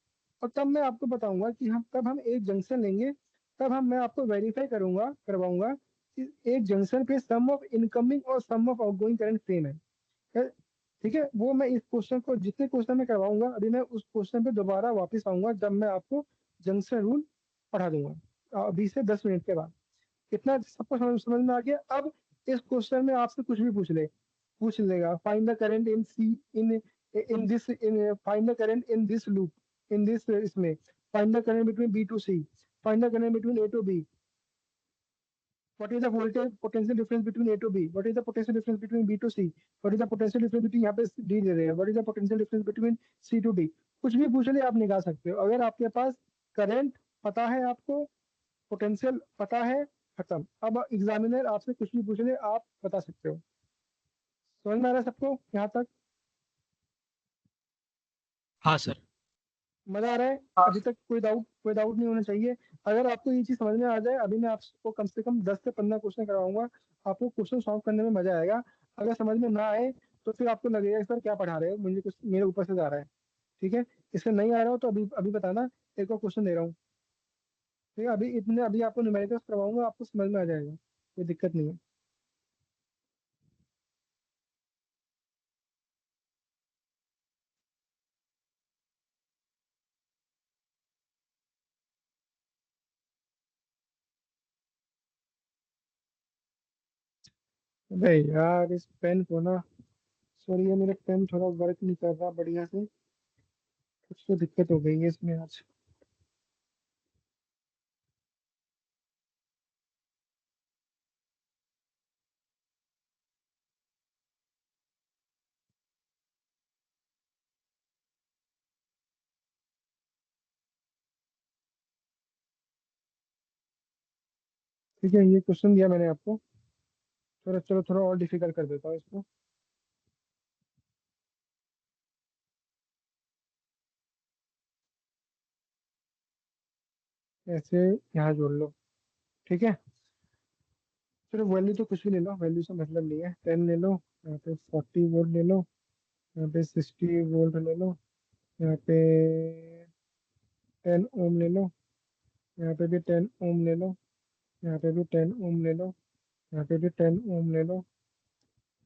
और तब मैं आपको बताऊंगा कि हम एक जंक्शन लेंगे, मैं आपको वेरीफाई करवाऊंगा कि एक जंक्शन पे सम ऑफ इनकमिंग और सम ऑफ आउटगोइंग करंट सेम है। ठीक है, वो मैं इस क्वेश्चन को जितने क्वेश्चन में करवाऊंगा, अभी मैं उस क्वेश्चन पे दोबारा वापस आऊंगा जब मैं आपको जंक्शन रूल पढ़ा दूंगा, अभी से 10 मिनट के बाद। कितना सबको समझ में आ गया? अब इस क्वेश्चन में आपसे कुछ भी पूछ लेगा, find the current in C in find the current in this loop, in this इसमें, find the current between B to C, find the current between A to B, what is the voltage potential difference between A to B, what is the potential difference between B to C, what is the potential difference between यहाँ पे D दे रहे हैं, what is the potential difference between C to D। कुछ भी पूछ ले आप निकाल सकते हो अगर आपके पास करंट पता है, आपको पोटेंशियल पता है, खत्म। अब एग्जामिनर आपसे कुछ भी पूछ ले आप बता सकते हो। समझ में आ रहा है सबको यहाँ तक? हाँ सर। मजा आ रहा है? अभी तक कोई डाउट नहीं होना चाहिए। अगर आपको ये चीज समझ में आ जाए, अभी मैं आपको कम से कम 10 से 15 क्वेश्चन करवाऊंगा, आपको क्वेश्चन सॉल्व करने में मजा आएगा। अगर समझ में ना आए तो फिर आपको लगेगा सर क्या पढ़ा रहे हो, मुझे कुछ मेरे ऊपर से जा रहा है। ठीक है, इससे नहीं आ रहा हो तो अभी अभी बताना, एक और क्वेश्चन दे रहा हूँ। ठीक है, अभी आपको न्यूमेरिकल्स करवाऊंगा, आपको समझ में आ जाएगा, कोई दिक्कत नहीं है। अरे यार इस पेन को ना, सॉरी, ये मेरा पेन थोड़ा वर्क नहीं कर रहा बढ़िया से, कुछ तो दिक्कत हो गई है इसमें आज। ठीक है, ये क्वेश्चन दिया मैंने आपको, चलो थोड़ा और डिफिकल्ट कर देता हूँ इसको। ऐसे यहाँ जोड़ लो। ठीक है, चलो वैल्यू तो कुछ भी ले लो, वैल्यू से मतलब नहीं है। 10 ले लो, यहाँ पे 40 वोल्ट ले लो, यहाँ पे 60 वोल्ट ले लो, यहाँ पे 10 ओम ले लो, यहाँ पे भी 10 ओम ले लो, यहाँ पे भी 10 ओम ले लो, यहाँ पे भी 10 ओम ले लो,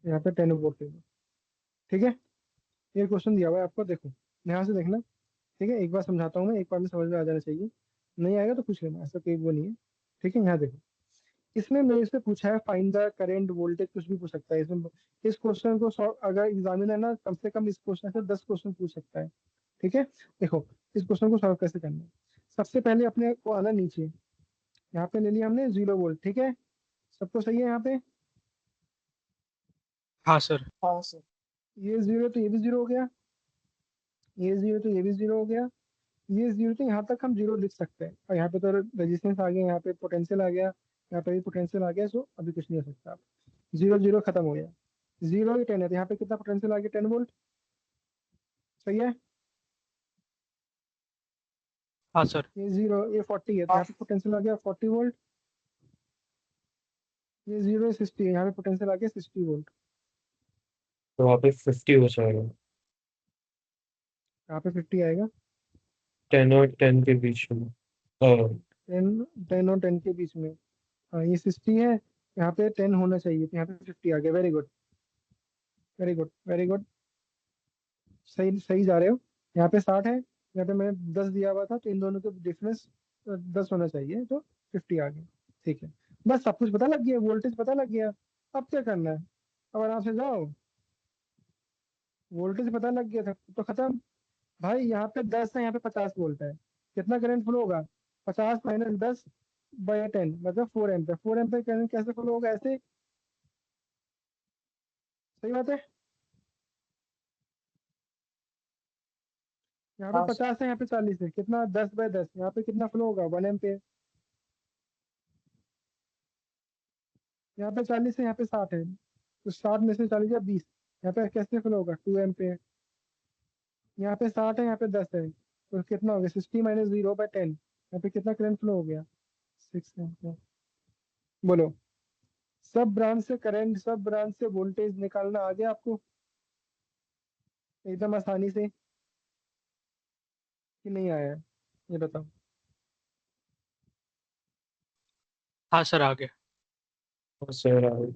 यहाँ पे 10 वोल्ट ले लो। ठीक है, ये क्वेश्चन दिया हुआ है आपको, देखो ध्यान से देखना। ठीक है, एक बार समझाता हूँ मैं, एक बार में समझ में आ जाना चाहिए, नहीं आएगा तो पूछ लेना, ऐसा कोई वो नहीं है। ठीक है, यहाँ देखो, इसमें मेरे से पूछा है फाइंड द करंट वोल्टेज, कुछ भी पूछ सकता है इसमें। इस क्वेश्चन को अगर एग्जामिनर ना कम से कम इस क्वेश्चन से 10 क्वेश्चन पूछ सकता है। ठीक है, देखो इस क्वेश्चन को सॉल्व कैसे करना है। सबसे पहले अपने को आना नीचे, यहाँ पे ले लिया हमने 0 वोल्ट। ठीक है, सबको सही है यहाँ पे? हाँ सर। हाँ सर। ये 0 तो ये भी 0 हो गया, ये 0 तो ये भी 0 हो गया, ये 0 तो यहाँ तक हम 0 लिख सकते हैं। और यहाँ पे तो रेजिस्टेंस आ गया, यहाँ पे पोटेंशियल आ गया, यहाँ पे भी पोटेंशियल आ गया, सो अभी कुछ नहीं हो सकता। 0 0 खत्म हो गया। 0 ये 10 है, तो यहाँ पे कितना पोटेंशियल आ गया? 10 वोल्ट। सही है। हाँ सर। ये 0 ये 40 है, तो यहाँ पे पोटेंशियल आ गया 40 वोल्ट। ये 0 60 है, यहाँ पे पोटेंशियल आ गया 60 वोल्ट। तो वहाँ पे 50 हो जाएगा। यहाँ पे 50 आएगा। 10 और 10 के बीच में। 10 और 10 के बीच में। हाँ ये 60 है, यहाँ पे 10 होना चाहिए, तो यहाँ पे 50 आ गया। Very good, very good, very good, सही सही जा रहे हो। यहाँ पे 60 है, यहाँ पे मैंने 10 दिया हुआ था, तो इन दोनों के डिफरेंस 10 होना चाहिए, तो 50 आ गया। ठीक है, बस सब कुछ पता लग गया, वोल्टेज पता लग गया। अब क्या करना है? अब आराम से जाओ, वोल्टेज पता लग गया था तो खत्म। भाई यहाँ पे 10 है, यहाँ पे 50 वोल्ट है, कितना करंट फ्लो होगा? 50 - 10/10 मतलब 4 एम्पियर। 4 एम्पियर करंट कैसे फ्लो होगा? ऐसे। सही बात है। यहाँ पे 50 है, यहाँ पे 40 है, कितना? 10/10, यहाँ पे कितना फ्लो होगा? 1 एम्पियर। यहाँ पे 40 है, यहाँ पे 60 है, तो 60 में से 40 या 20, यहाँ पे कैसे फ्लो होगा? 2 एम्पियर। यहाँ पे 60 है, यहाँ पे 10 है, तो कितना हो गया? 60 - 0/10, यहाँ पे कितना करंट फ्लो हो गया? 6 एम्पियर। बोलो, सब ब्रांच से करंट, सब ब्रांच से वोल्टेज निकालना आ गया आपको एकदम आसानी से, कि नहीं आया है? ये बताओ। हाँ सर, आगे। सर है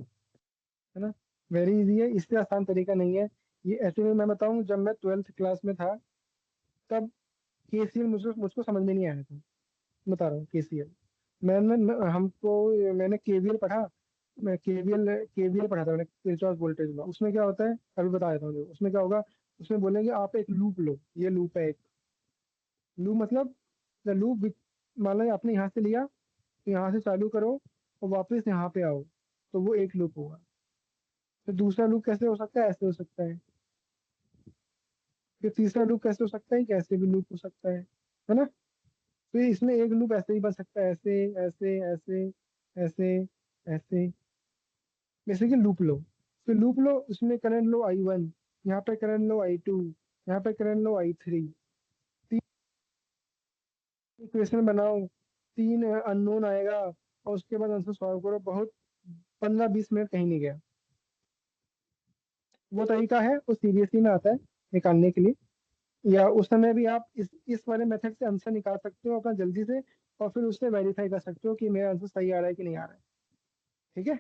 ना? वेरी इजी है, इससे आसान तरीका नहीं है। ये ऐसे में मैं बताऊं, जब मैं 12th क्लास में था तब केसीएल मुझको मुझको समझ में नहीं आया था। बता रहा हूँ केसीएल, मैंने केवीएल पढ़ा। मैं केवीएल केवीएल पढ़ा था मैंने, किरचॉफ वोल्टेज लॉ। उसमें क्या होता है अभी बता देता हूँ। देखो, उसमें क्या होगा, उसमें बोलेंगे आप एक लूप लो, ये लूप है एक। लूप मतलब द लूप, मान लो आपने यहाँ से लिया, तो यहाँ से चालू करो और वापस यहाँ पे आओ, तो वो एक लूप होगा। तो दूसरा लूप कैसे हो सकता है? ऐसे हो सकता है। फिर तीसरा लूप कैसे हो सकता है? कैसे भी लूप हो सकता है ना? तो इसमें एक लूप ऐसे ही बन सकता है, ऐसे ऐसे ऐसे ऐसे ऐसे। जैसे कि लूप लो, फिर लूप लो, उसमें करंट लो I1, यहाँ पे करंट लो I2, यहाँ पे करंट लो I3। तीन इक्वेशन बनाओ, 3 अननोन आएगा, और उसके बाद आंसर सॉल्व करो। बहुत 15-20 मिनट कहीं नहीं गया। वो तरीका है, वो सीरियसली में आता है निकालने के लिए, या उस समय भी आप इस वाले मेथड से आंसर निकाल सकते हो अपना जल्दी से, और फिर उससे वेरीफाई कर सकते हो कि मेरा आंसर सही आ रहा है कि नहीं आ रहा है। ठीक है,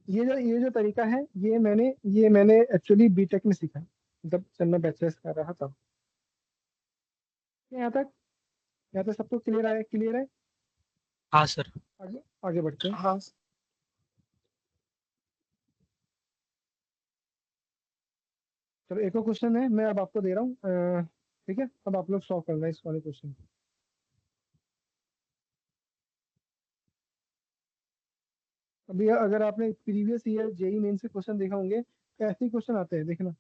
ये जो तरीका है, ये मैंने एक्चुअली बीटेक में सीखा, जब मैं बैचलर्स कर रहा था। यहाँ तक, यहाँ तक सबको क्लियर है? क्लियर है? हाँ सर। आगे आगे बढ़ते हैं। हाँ। चलो एक और क्वेश्चन है, मैं अब आपको दे रहा हूँ। ठीक है, अब आप लोग सॉल्व करना है इस वाले क्वेश्चन। अभी अगर आपने प्रीवियस ईयर जेई मेन से क्वेश्चन देखा होंगे, तो ऐसे ही क्वेश्चन आते हैं, देखना।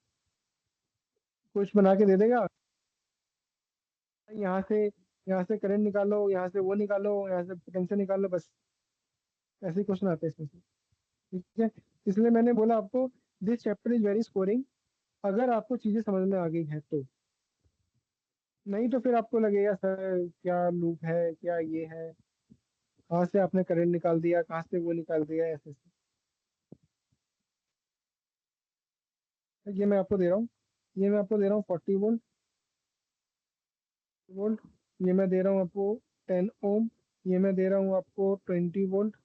कुछ बना के दे देगा, यहाँ से यहाँ से करंट निकालो, यहाँ से वो निकालो, यहाँ से पोटेंशियल निकालो, बस ऐसे ही क्वेश्चन आते हैं इसमें से। ठीक है, इसलिए मैंने बोला आपको, this chapter is very scoring, अगर आपको चीजें समझ में आ गई है तो। नहीं तो फिर आपको लगेगा सर क्या लूप है, क्या ये है, कहाँ से आपने करंट निकाल दिया, कहाँ से वो निकाल दिया, ऐसे ऐसे। ये मैं आपको दे रहा हूँ, ये मैं आपको दे रहा हूँ 40 वोल्ट। ये मैं दे रहा हूँ आपको 10 ओम। ये मैं दे रहा हूँ आपको 20 वोल्ट।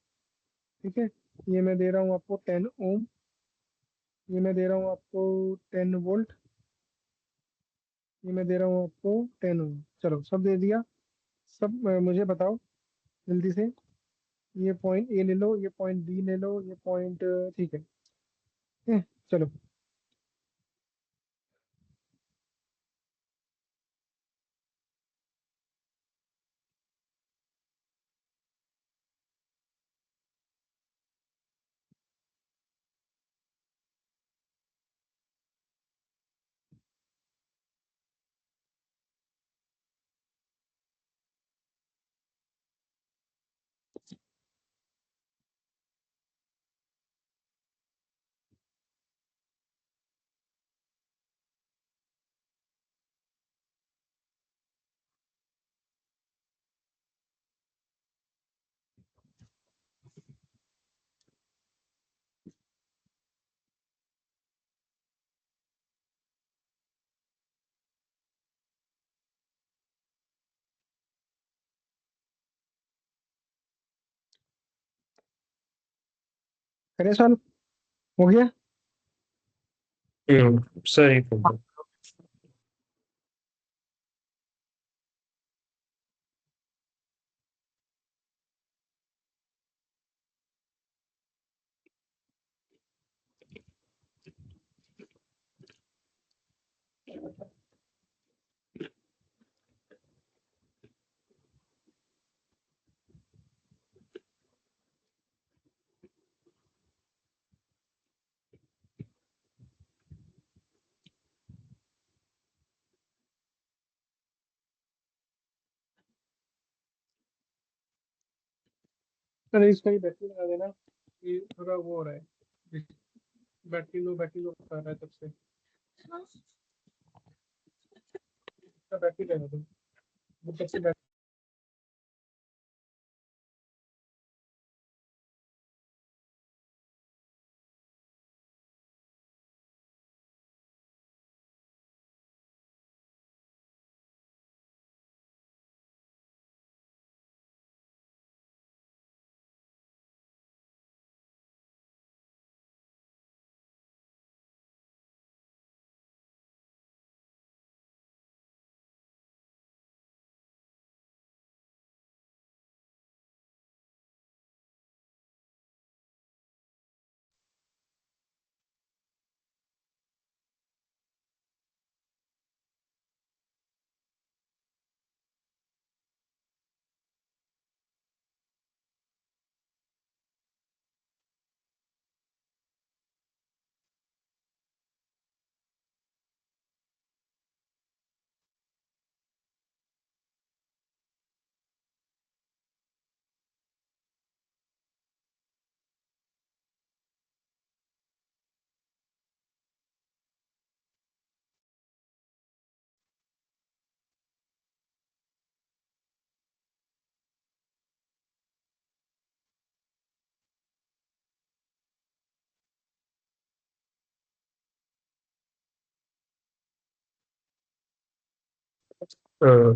ठीक है, ये मैं दे रहा हूँ आपको 10 ओम। ये मैं दे रहा हूँ आपको 10 वोल्ट। ये मैं दे रहा हूँ आपको 10 ओम। चलो सब दे दिया। सब मुझे बताओ जल्दी से। ये पॉइंट ए ले लो, ये पॉइंट बी ले लो, ये पॉइंट ठीक है। चलो करें सॉल्व, हो गया। सर एक मिनट। अरे इसका ही बैटरी लगा देना, ये थोड़ा वो हो रहा है, बैटरी लो कर रहा है तब से। इसका बैटरी लगा दो, वो तब से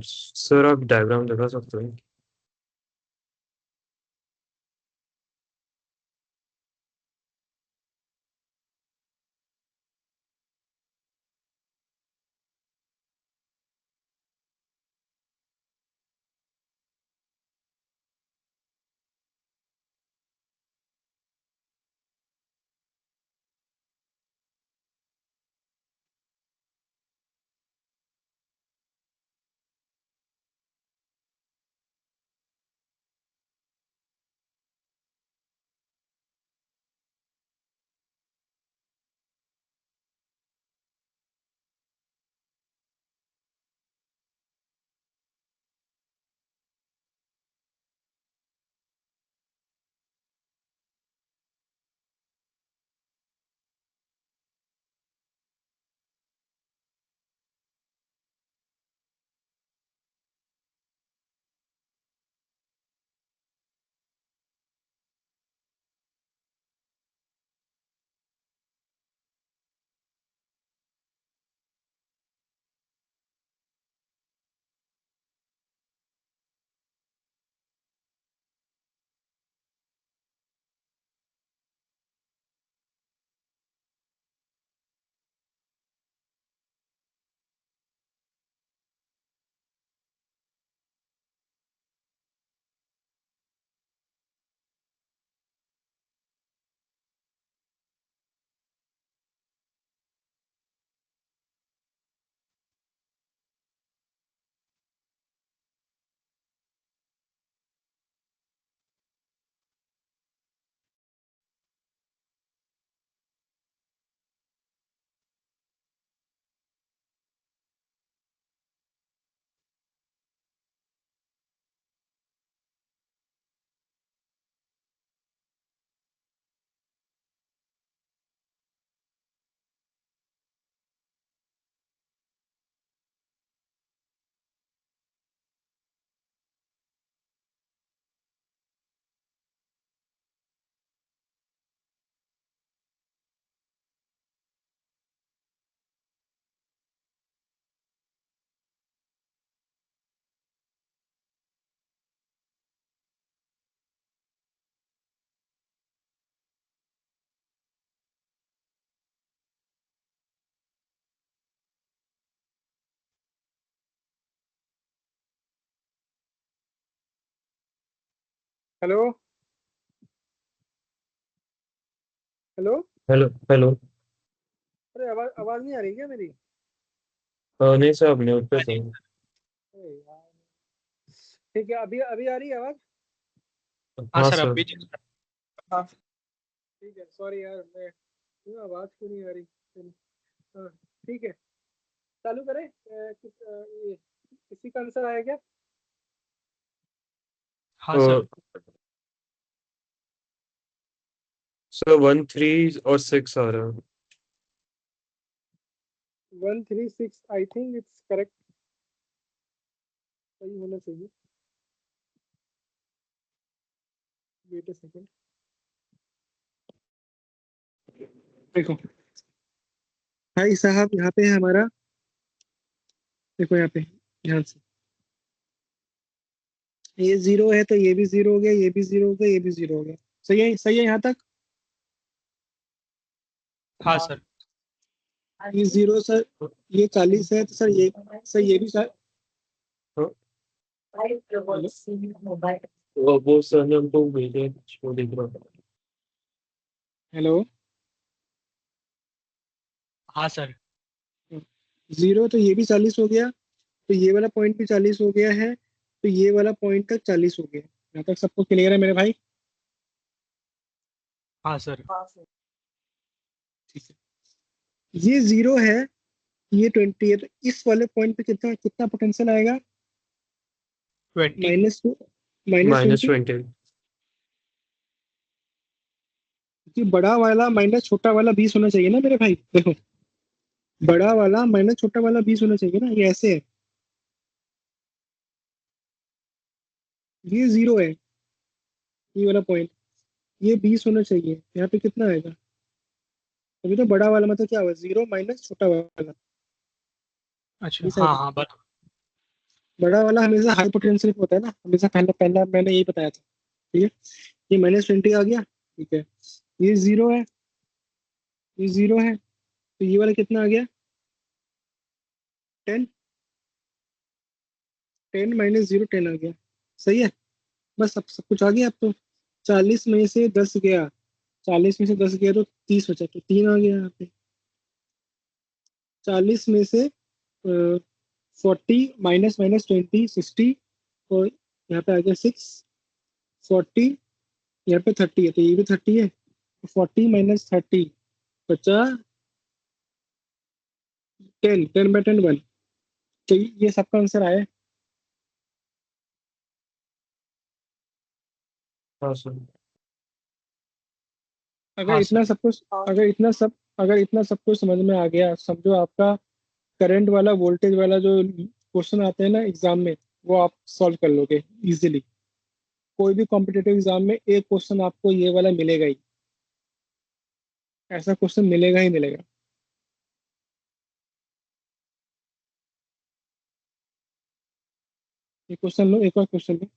सर आप डायग्राम दिखा सकते हैं? Hello hello. Hello hello. अरे आवाज आवाज नहीं आ रही क्या मेरी? नहीं सर, अब म्यूट पे सर। अरे यार, ठीक है, अभी अभी आ रही है आवाज? हाँ हाँ सर, अब सर। भी हाँ ठीक है, सॉरी यार, मैं आवाज क्यों नहीं आ रही? हाँ ठीक है, चालू करें। ये किसी का आंसर आया क्या? हाँ सर। सर 1 3 और 6 आ रहा है। 136, आई थिंक इट्स करेक्ट, सही होना चाहिए। वेट अ सेकंड, देखो भाई साहब, यहाँ पे है हमारा, देखो यहाँ पे, ध्यान से, ये जीरो है तो ये भी जीरो हो गया, ये भी जीरो हो गया, ये भी जीरो हो गया। सही है यहाँ तक? हाँ सर। ये जीरो सर, ये 40 है तो सर ये, सर ये भी सर। हाँ, वो सर ने हमको भेजे, वो देख रहा था। हेलो। हाँ सर। जीरो तो ये भी 40 हो गया, तो ये वाला पॉइंट भी 40 हो गया है, तो ये वाला पॉइंट तक 40 हो गया। यहाँ तक सबको क्लियर है मेरे भाई? हाँ सर। ठीक है, ये जीरो है, ये 20 है, तो इस वाले पॉइंट पे कितना कितना पोटेंशियल आएगा? 20। -2, -20। -20। कि बड़ा वाला माइनस छोटा वाला 20 होना चाहिए ना मेरे भाई, देखो, बड़ा वाला माइनस छोटा वाला 20 होना चाहिए ना, ये ऐसे है, ये जीरो है, ये वाला पॉइंट, ये 20 होना चाहिए, यहाँ पे कितना आएगा? अभी तो बड़ा वाला मतलब क्या हुआ, जीरो माइनस छोटा वाला, अच्छा, 20 हाँ आएगा। हाँ, बराबर। बड़ा वाला हमेशा हाई पोटेंशियल होता है ना, हमेशा पहला पहला मैंने यही बताया था। ठीक है, ये -20 आ गया, ठीक है, ये जीरो है, ये जीरो है, तो ये वाला कितना आ गया? 10, 10 -0 10 आ गया, सही है। बस अब सब कुछ आ गया, अब तो 40 में से 10 गया, 40 में से 10 गया तो 30 बचा, तो 3 आ गया यहाँ पे। 40 में से 40 माइनस माइनस 20 60, और यहाँ पे आ गया 6, 40, यहाँ पे 30 है तो ये भी 30 है, 40 -30 बचा 10, 10/10 1, तो ये सबका आंसर आया है। हाँ सर। अगर हाँ इतना सर। सब कुछ अगर इतना सब कुछ समझ में आ गया, समझो आपका करंट वाला वोल्टेज वाला जो क्वेश्चन आते हैं ना एग्जाम में, वो आप सॉल्व कर लोगे इजीली। कोई भी कॉम्पिटेटिव एग्जाम में एक क्वेश्चन आपको ये वाला मिलेगा ही, ऐसा क्वेश्चन मिलेगा ही मिलेगा। ये क्वेश्चन लो, एक और क्वेश्चन लो।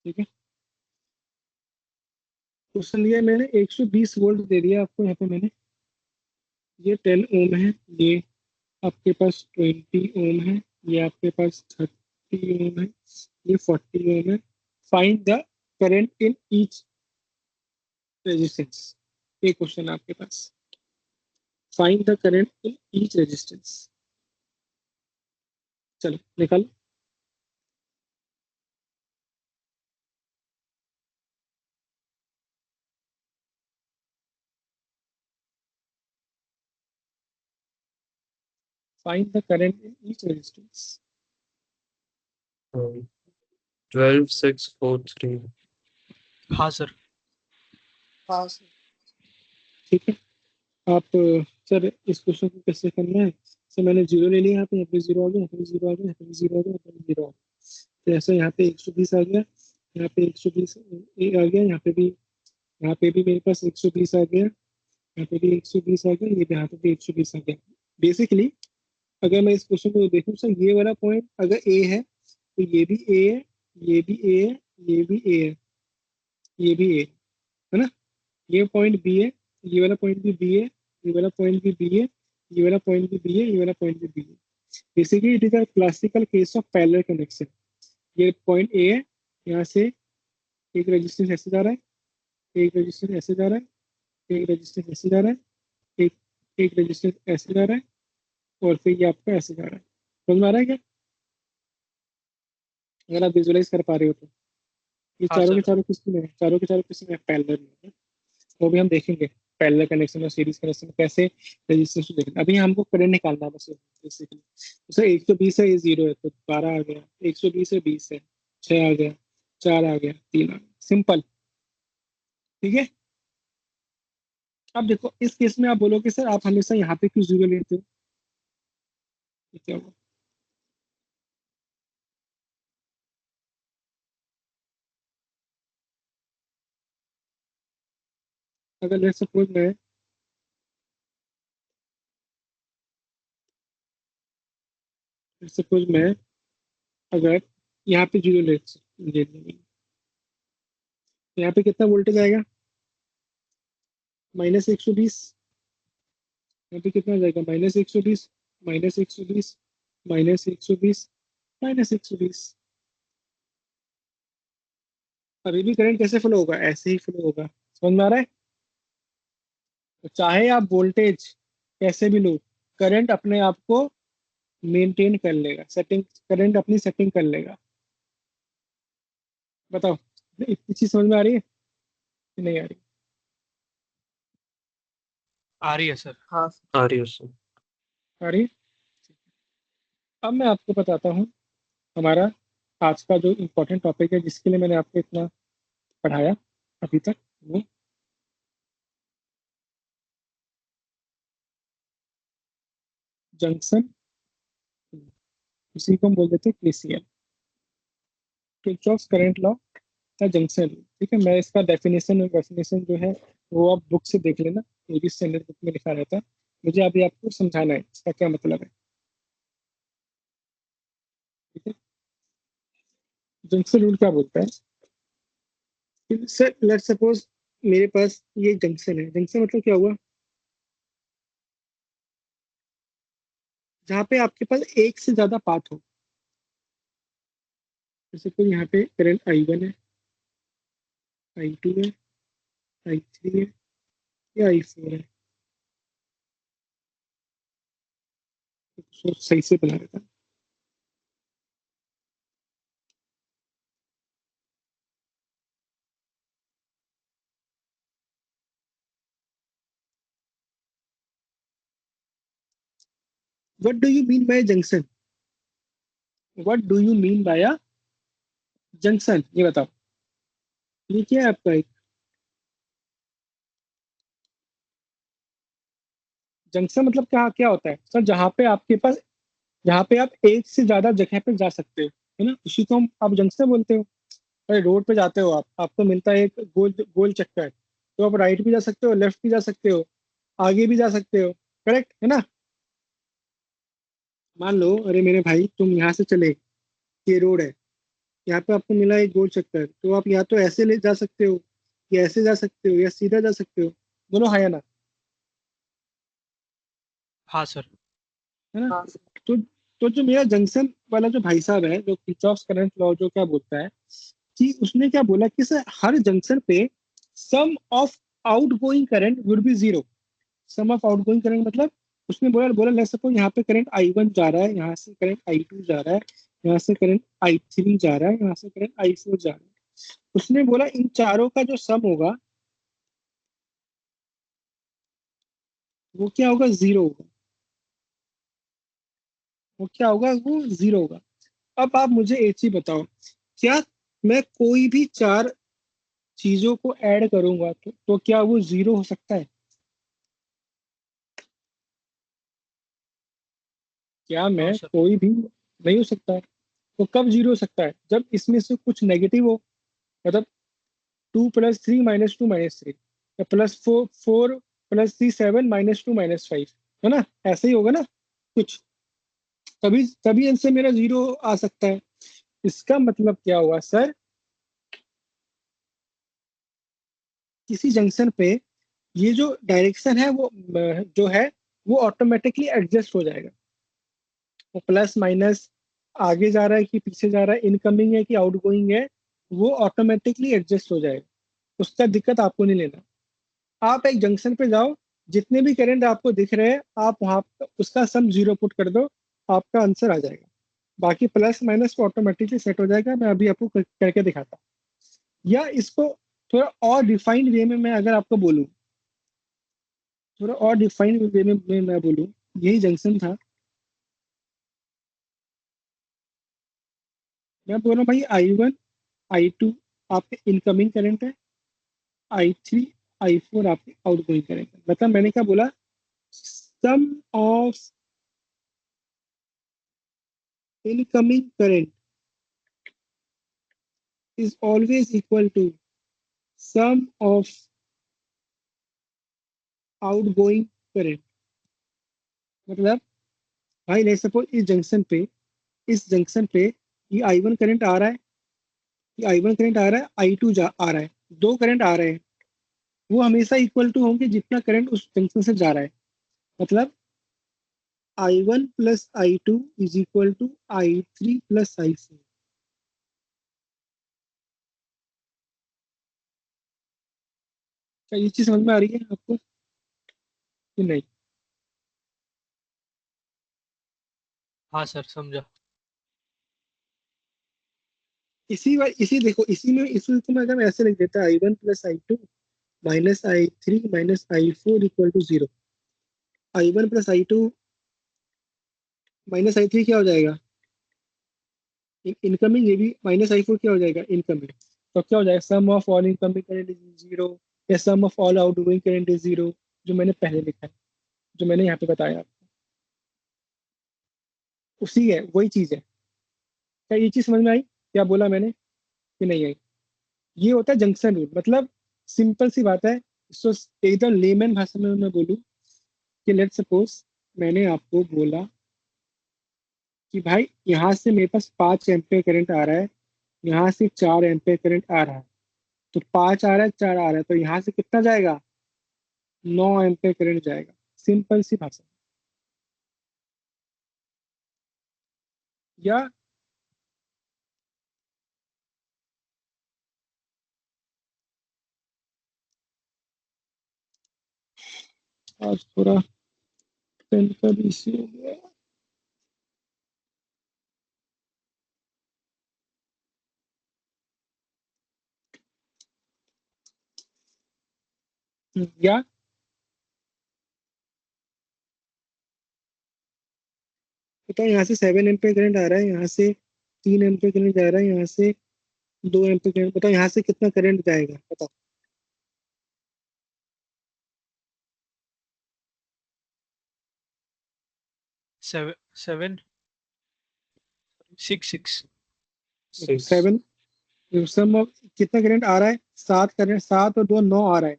ठीक है, क्वेश्चन लिया मैंने, 120 वोल्ट दे दिया आपको यहाँ पे मैंने, ये 10 ओम है, ये आपके पास 20 ओम है, ये आपके पास 30 ओम है, ये 40 ओम है। Find the current in each resistance, ये क्वेश्चन आपके पास, find the current in each resistance. चलो निकालो। Find the current in each resistance. 12 6 4 3। हाँ सर। हाँ सर। ठीक है, आप सर इस क्वेश्चन को कैसे करना है? सर मैंने जीरो ले लिया, यहाँ पे जीरो आ गया, यहाँ पे जीरो आ गया, यहाँ पे जीरो आ गया, यहाँ पे जीरो आ गया, तो ऐसा यहाँ पे 120 आ गया, यहाँ पे 120 आ गया, यहाँ पे भी मेरे पास 120 आ गया, यहाँ पे भी 120 आ गया, ये यहाँ पे भी 120 आ गया। बेसिकली अगर मैं इस क्वेश्चन को देखूँ सर, ये वाला पॉइंट अगर ए है तो ये भी ए है, ये भी ए है, ये भी ए है, ये भी ए है ना, ये पॉइंट बी है, ये वाला पॉइंट भी बी है, ये वाला पॉइंट भी बी है, ये वाला पॉइंट भी बी है, ये वाला पॉइंट भी बी है। Basically it is a classical case of parallel connection. ये पॉइंट ए है, यहाँ से एक रेजिस्टेंस ऐसे जा रहा है, एक रेजिस्टेंस ऐसे जा रहा है, एक रेजिस्टेंस ऐसे जा रहा है, एक एक रेजिस्टेंस ऐसे जा रहा है, और फिर ये आपका ऐसे जा रहा है। समझ में आ रहा है क्या? अगर आप विजुअलाइज कर पा रहे हो तो ये हाँ चारों के सर। चारों किसमें है, चारों के चारों किसमें पैरेलल में है। वो भी हम देखेंगे पैरेलल कनेक्शन और सीरीज कनेक्शन में कैसे रेजिस्टेंस देखेंगे। अभी हमको करंट निकालना है बस बेसिकली। जैसे 120 है, ये 0 है तो 12 आ गया, 120 है 20 है, 6 आ गया, 4 आ गया, 3 आ गया, सिंपल। ठीक है, अब देखो इस केस में आप बोलोगे सर आप हमेशा यहाँ पे क्यों 0 लेते हो, ये क्या हुआ? अगर लेट्स सपोज मैं अगर यहाँ पे 0 ले लूँ, यहाँ पे कितना वोल्टेज आएगा, -120। यहाँ पे कितना जाएगा, -120, -120, -120, -120। अभी भी करंट कैसे फ्लो होगा, ऐसे ही फ्लो होगा। समझ में आ रहा है? तो चाहे आप वोल्टेज कैसे भी लो, करंट अपने आप को मेंटेन कर लेगा, सेटिंग करंट अपनी सेटिंग कर लेगा। बताओ, इतनी चीज समझ में आ रही है कि नहीं आ रही? आ रही है सर। हाँ, आ रही है सर। आ रही है। अब मैं आपको बताता हूँ हमारा आज का जो इम्पोर्टेंट टॉपिक है जिसके लिए मैंने आपको इतना पढ़ाया अभी तक, वो जंक्शन, इसी को हम बोल देते हैं केसीएल, किरचॉफ करंट लॉ का जंक्शन। ठीक है, मैं इसका डेफिनेशन जो है वो आप बुक से देख लेना, एबी स्टैंडर्ड बुक में लिखा रहता है। मुझे अभी आपको समझाना है इसका क्या मतलब है। ठीक है, जंक्शन रूल क्या बोलता है कि सर लेट्स सपोज मेरे पास ये जंक्शन है, जंक्शन मतलब क्या हुआ, जहाँ पे आपके पास एक से ज्यादा पाथ हो। जैसे कोई यहाँ पे करंट I1 है, I2 है, I3 है, या I4 है, तो सही से बना रहता है। What do you mean by junction, what do you mean by a junction, ये बताओ। ये क्या है आपका एक जंक्शन, मतलब क्या क्या होता है सर, जहाँ पे आपके पास, जहाँ पे आप एक से ज्यादा जगह पे जा सकते हो, है ना, उसी को हम आप जंक्शन बोलते हो। अरे रोड पे जाते हो आप, आपको मिलता है एक गोल गोल चक्कर, तो आप राइट भी जा सकते हो, लेफ्ट भी जा सकते हो, आगे भी जा सकते हो, करेक्ट है ना। मान लो अरे मेरे भाई तुम यहाँ से चले, ये रोड है, यहाँ पे आपको मिला एक गोल चक्कर, तो आप या तो ऐसे ले जा सकते हो, या ऐसे जा सकते हो, या सीधा जा सकते हो। दोनों है या ना, हाँ सर। है ना। तो जो मेरा जंक्शन वाला जो भाई साहब है, जो किरचॉफ करंट लॉ जो क्या बोलता है कि उसने क्या बोला कि सर हर जंक्शन पे sum of outgoing current would be 0। Sum of outgoing current मतलब उसने बोला बोला लेट्स सपोज यहाँ पे करंट I1 जा रहा है, यहाँ से करंट I2 जा रहा है, यहाँ से करंट I3 जा रहा है, यहाँ से करंट I4 जा रहा है। उसने बोला इन चारों का जो सम होगा वो क्या होगा, 0 होगा। वो क्या होगा, वो 0 होगा। अब आप मुझे एक चीज बताओ, क्या मैं कोई भी चार चीजों को ऐड करूंगा तो क्या वो 0 हो सकता है? क्या नो मैं सर। कोई भी नहीं हो सकता है। तो कब 0 हो सकता है, जब इसमें से कुछ नेगेटिव हो, मतलब 2 + 3 - 2 - 3, या +4 + 3 7 -2 - 5, है ना, ऐसे ही होगा ना कुछ, तभी तभी इनसे मेरा 0 आ सकता है। इसका मतलब क्या हुआ सर, किसी जंक्शन पे ये जो डायरेक्शन है वो जो है वो ऑटोमेटिकली एडजस्ट हो जाएगा। वो प्लस माइनस आगे जा रहा है कि पीछे जा रहा है, इनकमिंग है कि आउटगोइंग है, वो ऑटोमेटिकली एडजस्ट हो जाएगा। उसका दिक्कत आपको नहीं लेना। आप एक जंक्शन पे जाओ, जितने भी करंट आपको दिख रहे हैं आप वहां उसका सम जीरो पुट कर दो, आपका आंसर आ जाएगा। बाकी प्लस माइनस को ऑटोमेटिकली सेट हो जाएगा। मैं अभी आपको करके दिखाता हूँ। या इसको थोड़ा और डिफाइंड वे में मैं अगर आपको बोलूँ, थोड़ा और डिफाइंड वे में मैं बोलूँ, यही जंक्शन था। मैं बोल रहा हूँ भाई I1 I2 आपके इनकमिंग करंट है, I3 I4 आपके आउटगोइंग करंट है। मतलब मैंने क्या बोला, sum of incoming current is always equal to sum of outgoing current। मतलब भाई ले सपोज इस जंक्शन पे ये I1 करंट आ रहा है, ये I1 करंट आ रहा है, I2 आ रहा है, दो करंट आ रहे हैं, वो हमेशा इक्वल टू होंगे जितना करंट उस जंक्शन से जा रहा है। मतलब I1 plus I2 is equal to I3 plus I4। क्या ये चीज समझ में आ रही है आपको कि नहीं? हाँ सर, समझा। इसी देखो, इसी में इसी को मैं अगर ऐसे लिख देता I1 plus I2 minus I3 minus I4 equal to zero. I1 plus I2 minus I3 क्या हो जाएगा, इनकमिंग। ये भी माइनस I4 क्या हो जाएगा, इनकमिंग। तो क्या हो जाएगा, sum of all incoming current is zero, या sum of all outgoing current is zero, जो मैंने पहले लिखा है, जो मैंने यहाँ पे बताया आपको, उसी है, वही चीज है। क्या ये चीज समझ में आई, क्या बोला मैंने कि नहीं आई? ये होता है जंक्शन रूल। मतलब सिंपल सी बात है। सो एकदम लेमन भाषा में मैं बोलूँ कि लेट सपोज मैंने आपको बोला कि भाई यहाँ से मेरे पास 5 एम्पीयर करंट आ रहा है, यहाँ से 4 एम्पीयर करंट आ रहा है। तो 5 आ रहा है, 4 आ रहा है, तो यहाँ से कितना जाएगा, 9 एम्पीयर करंट जाएगा। सिंपल सी भाषा। या आज थोड़ा पेन का भी इश्यू हो गया। या बताओ, यहाँ से 7 एम्पीयर करंट आ रहा है, यहाँ से 3 एम्पीयर करंट जा रहा है, यहाँ से 2 एम्पीयर करंट। बताओ यहाँ से कितना करंट जाएगा, बताओ। 7 6 6 7 सम ऑफ कितना करंट आ रहा है, 7 करंट, 7 और 2 9 आ रहा है।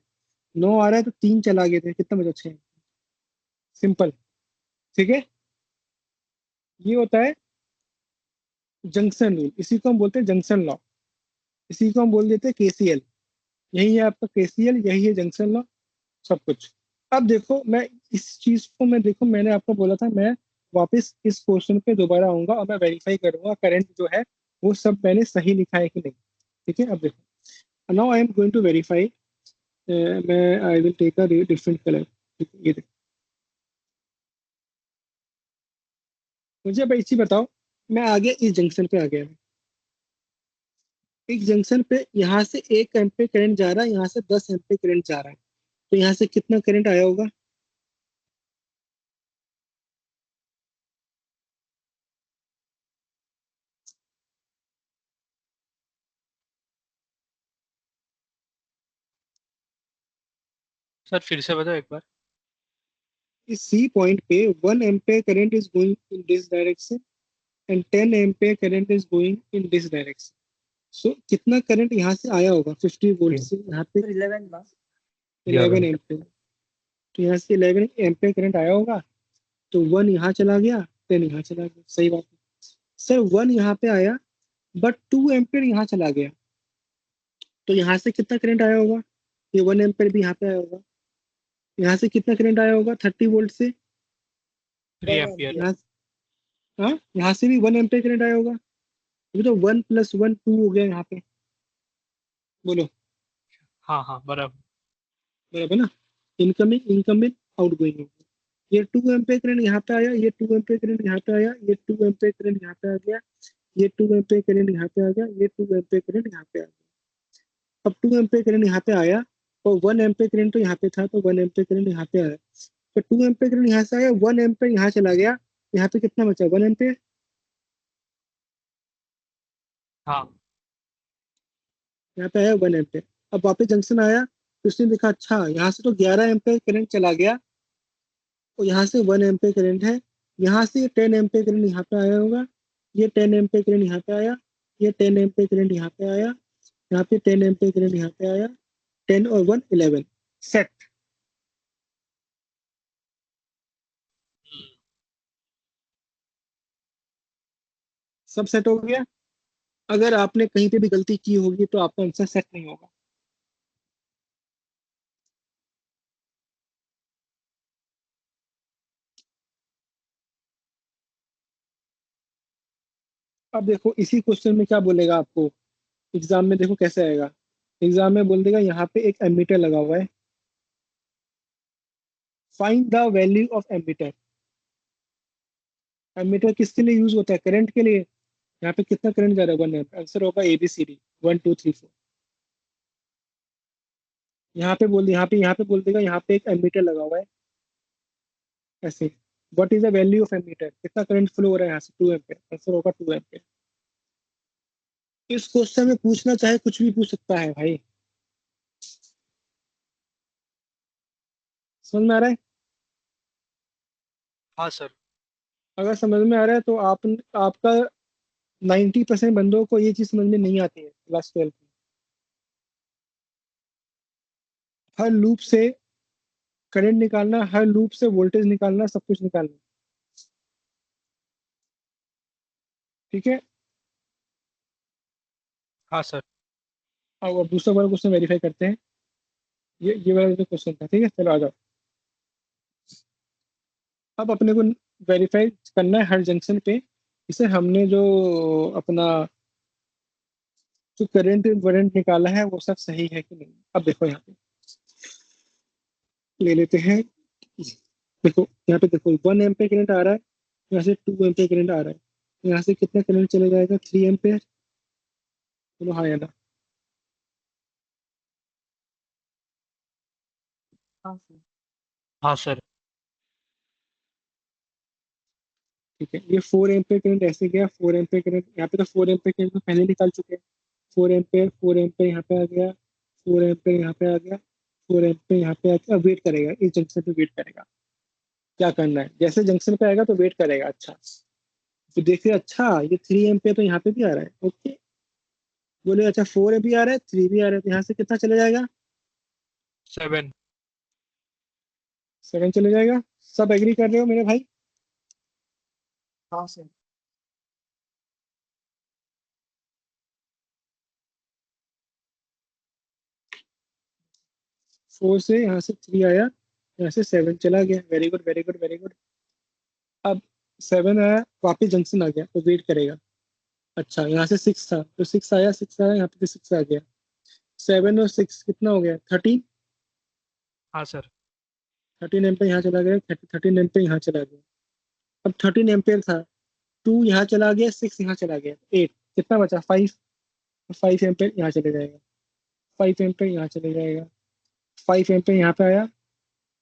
9 आ रहा है तो 3 चला गए थे, कितना बचा, 6। सिंपल। ठीक है, ये होता है जंक्शन रूल। इसी को हम बोलते हैं जंक्शन लॉ। इसी को हम बोल देते हैं KCL। यही है आपका KCL, यही है जंक्शन लॉ, सब कुछ। अब देखो, मैं इस चीज को, मैं देखो मैंने आपको बोला था मैं वापस इस क्वेश्चन पे दोबारा आऊंगा और मैं वेरीफाई करूंगा करंट जो है वो सब मैंने सही लिखा है कि नहीं। ठीक है, अब देखो, now I am going to verify. मैं I will take a different colour. ये देखो, मुझे अब एक चीज बताओ। मैं आ गया इस जंक्शन पे, आ गया मैं एक जंक्शन पे, यहाँ से 1 एम्पीयर करंट जा रहा है, यहाँ से 10 एम्पीयर करंट जा रहा है। तो यहाँ से कितना करंट आया होगा, सर फिर से बताओ एक बार। इस सी पॉइंट पे 1 ampere current is going in this direction and 10 ampere current is going in this direction. So कितना करंट यहाँ से आया होगा 50 वोल्ट से यहाँ पे, 11 एम्पीयर। तो यहाँ से 11 एम्पीयर करंट आया होगा। तो 1 यहाँ चला गया, 10 यहाँ चला गया। सही बात है सर, 1 यहाँ पे आया, बट 2 एम्पियर यहाँ चला गया, तो यहाँ से कितना करंट आया होगा? ये 1 एम्पियर भी यहाँ पे आया होगा। यहाँ से कितना करंट आया होगा 30 वोल्ट से? 3 एम्पियर। यहाँ, हाँ, यहाँ से भी 1 एम्पियर करंट आया होगा। ये तो 1 + 1 2 हो गया यहाँ पे। बोलो, हाँ हाँ बराबर। बराबर ना? Incoming incoming outgoing. ये 2 एम्पियर करंट यहाँ पे आया, ये 2 एम्पियर करंट यहाँ पे आया, ये 2 एम्पियर करंट यहाँ पे आ गया, ये 2 एम्पियर करंट यहाँ पे आ गया, ये 2 एम्पियर करंट यहाँ पे आ गया। अब 2 एम्पियर करंट यहाँ पे आया और 1 एम्पियर करंट तो यहाँ पे था, तो 1 एम्पियर करंट यहाँ पे आया। तो 2 एम्पियर करंट यहाँ से आया, 1 एम्पियर यहाँ चला गया, यहाँ पे कितना बचा? 1 एम्पियर। हाँ यहाँ पे आया 1 एम्पियर। अब वापस जंक्शन आया तो उसने देखा अच्छा यहाँ से तो 11 एम्पियर करंट चला गया और यहाँ से 1 एम्पियर करंट है। यहाँ से 10 एम्पियर करंट यहाँ पे आया होगा, ये 10 एम्पियर करंट यहाँ पे आया, ये 10 एम्पियर करंट यहाँ पे आया, यहाँ पे 10 एम्पियर करंट यहाँ पे आया, 10 और 1 11। सेट। सब सेट हो गया। अगर आपने कहीं पे भी गलती की होगी तो आपका आंसर सेट नहीं होगा। अब देखो इसी क्वेश्चन में क्या बोलेगा आपको एग्जाम में, देखो कैसे आएगा। एग्जाम में बोल देगा यहाँ पे एक एमीटर लगा हुआ है, find the value of ammeter. Ammeter किसके लिए यूज होता है? करंट के लिए। यहाँ पे कितना करंट जा रहा है? 1 एम्प। आंसर होगा ABCD 1 2 3 4। यहाँ पे बोल देगा यहाँ पे एक एमीटर लगा हुआ है ऐसे। What is the value of ammeter? कितना करंट फ्लो हो रहा है यहाँ से? 2 एम्पियर। आंसर होगा 2 एम्पियर। इस क्वेश्चन में पूछना चाहे कुछ भी पूछ सकता है भाई। समझ में आ रहा है? हाँ सर। अगर समझ में आ रहा है तो आपका 90% बंदों को ये चीज समझ में नहीं आती है क्लास 12 में। हर लूप से करंट निकालना, हर लूप से वोल्टेज निकालना, सब कुछ निकालना। ठीक है। हाँ सर। अब दूसरा वाला क्वेश्चन वेरीफाई करते हैं। ये वाला जो क्वेश्चन था, ठीक है, चलो आ जाओ। अब अपने को वेरीफाई करना है हर जंक्शन पे इसे हमने जो अपना जो करंट वरेंट निकाला है वो सब सही है कि नहीं। अब देखो यहाँ पे ले लेते हैं। देखो यहाँ पे देखो 1 एम्पियर करंट आ रहा है, यहाँ से 2 एम्पियर करंट आ रहा है, यहाँ से कितना करंट चले जाएगा? 3 एम्पियर। चलो हाँ या ना? हाँ सर। ठीक है, ये 4 एम्पियर करंट ऐसे गया। 4 एम्पियर करंट यहाँ पे तो 4 एम्पियर करंट तो पहले निकाल चुके हैं। 4 एम्पियर यहाँ पे आ गया, 4 एम्पियर यहाँ पे आ गया, 4 एम्पियर यहाँ पे आ गया। वेट करेगा, इस जंक्शन पे वेट करेगा। क्या करना है? जैसे जंक्शन पे आएगा तो वेट करेगा। अच्छा तो देखिए, अच्छा ये 3 एम्पियर तो यहाँ पे भी आ रहा है। ओके, बोले अच्छा 4 भी आ रहा है, 3 भी आ रहा है, तो यहाँ से कितना चले जाएगा? 7। 7 चले जाएगा। सब एग्री कर रहे हो मेरे भाई? हाँ सर। 4 से यहाँ से 3 आया, यहाँ से 7 चला गया। Very good very good very good. अब 7 आया, वापिस जंक्शन आ गया तो वेट करेगा। अच्छा यहाँ से 6 था तो 6 आया, 6 आया, यहाँ पे 6 आ गया। 7 और 6 कितना हो गया? 13। हाँ सर। 13 एम्पियर यहाँ चला गया, 13 एम्पियर यहाँ चला गया। अब 13 एम्पियर था, 2 यहाँ चला गया, 6 यहाँ चला गया, 8। कितना बचा? 5। 5 एम्पियर यहाँ चले जाएगा, 5 एम्पियर यहाँ चले जाएगा, 5 एम्पियर यहाँ पे आया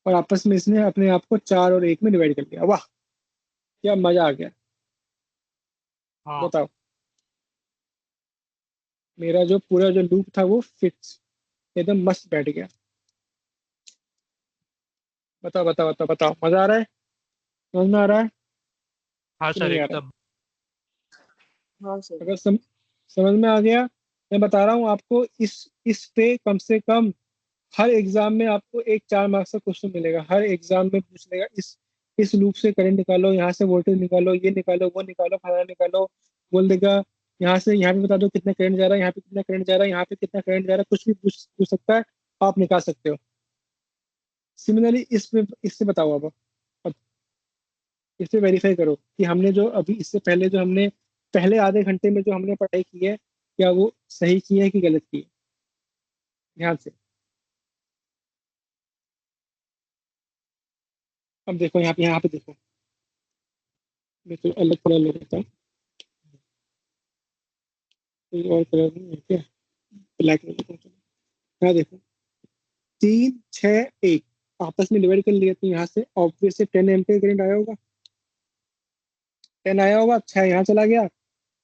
और आपस में इसने अपने आप को 4 और 1 में डिवाइड कर दिया। वाह, क्या मजा आ गया। हाँ बताओ, मेरा जो पूरा जो लूप था वो फिक्स एकदम मस्त बैठ गया। बताओ बताओ बताओ बताओ, मजा आ रहा है? समझ में आ रहा है हाँ कि सर नहीं आ रहा है? एकदम। हाँ सर। अगर समझ में आ गया, मैं बता रहा हूँ आपको, इस पे कम से कम हर एग्जाम में आपको एक 4 मार्क्स का क्वेश्चन मिलेगा। हर एग्जाम में पूछ लेगा इस लूप से करंट निकालो, यहाँ से वोल्टेज निकालो, ये निकालो, वो निकालो, फलाना निकालो। बोल देगा यहाँ से यहाँ पे बता दो कितना करंट जा रहा है, यहाँ पे कितना करंट जा रहा है, यहाँ पे कितना करंट जा रहा है, कुछ भी पूछ पूछ सकता है, आप निकाल सकते हो। सिमिलरली इसमें इससे बताओ अब इससे वेरीफाई करो कि हमने जो अभी इससे पहले जो हमने पहले आधे घंटे में जो हमने पढ़ाई की है, क्या वो सही की है कि गलत की है। ध्यान से अब देखो, यहाँ पे देखो, मैं तो अलग कलर ले लेता हूँ, कोई और कलर नहीं है क्या, ब्लैक ले लेता हूँ। चलो, यहाँ देखो 3 6 1 आपस में डिवाइड कर लिया, तो यहाँ से ऑब्वियस से 10 एम्पीयर करंट आया होगा, 10 आया होगा, 6 यहाँ चला गया,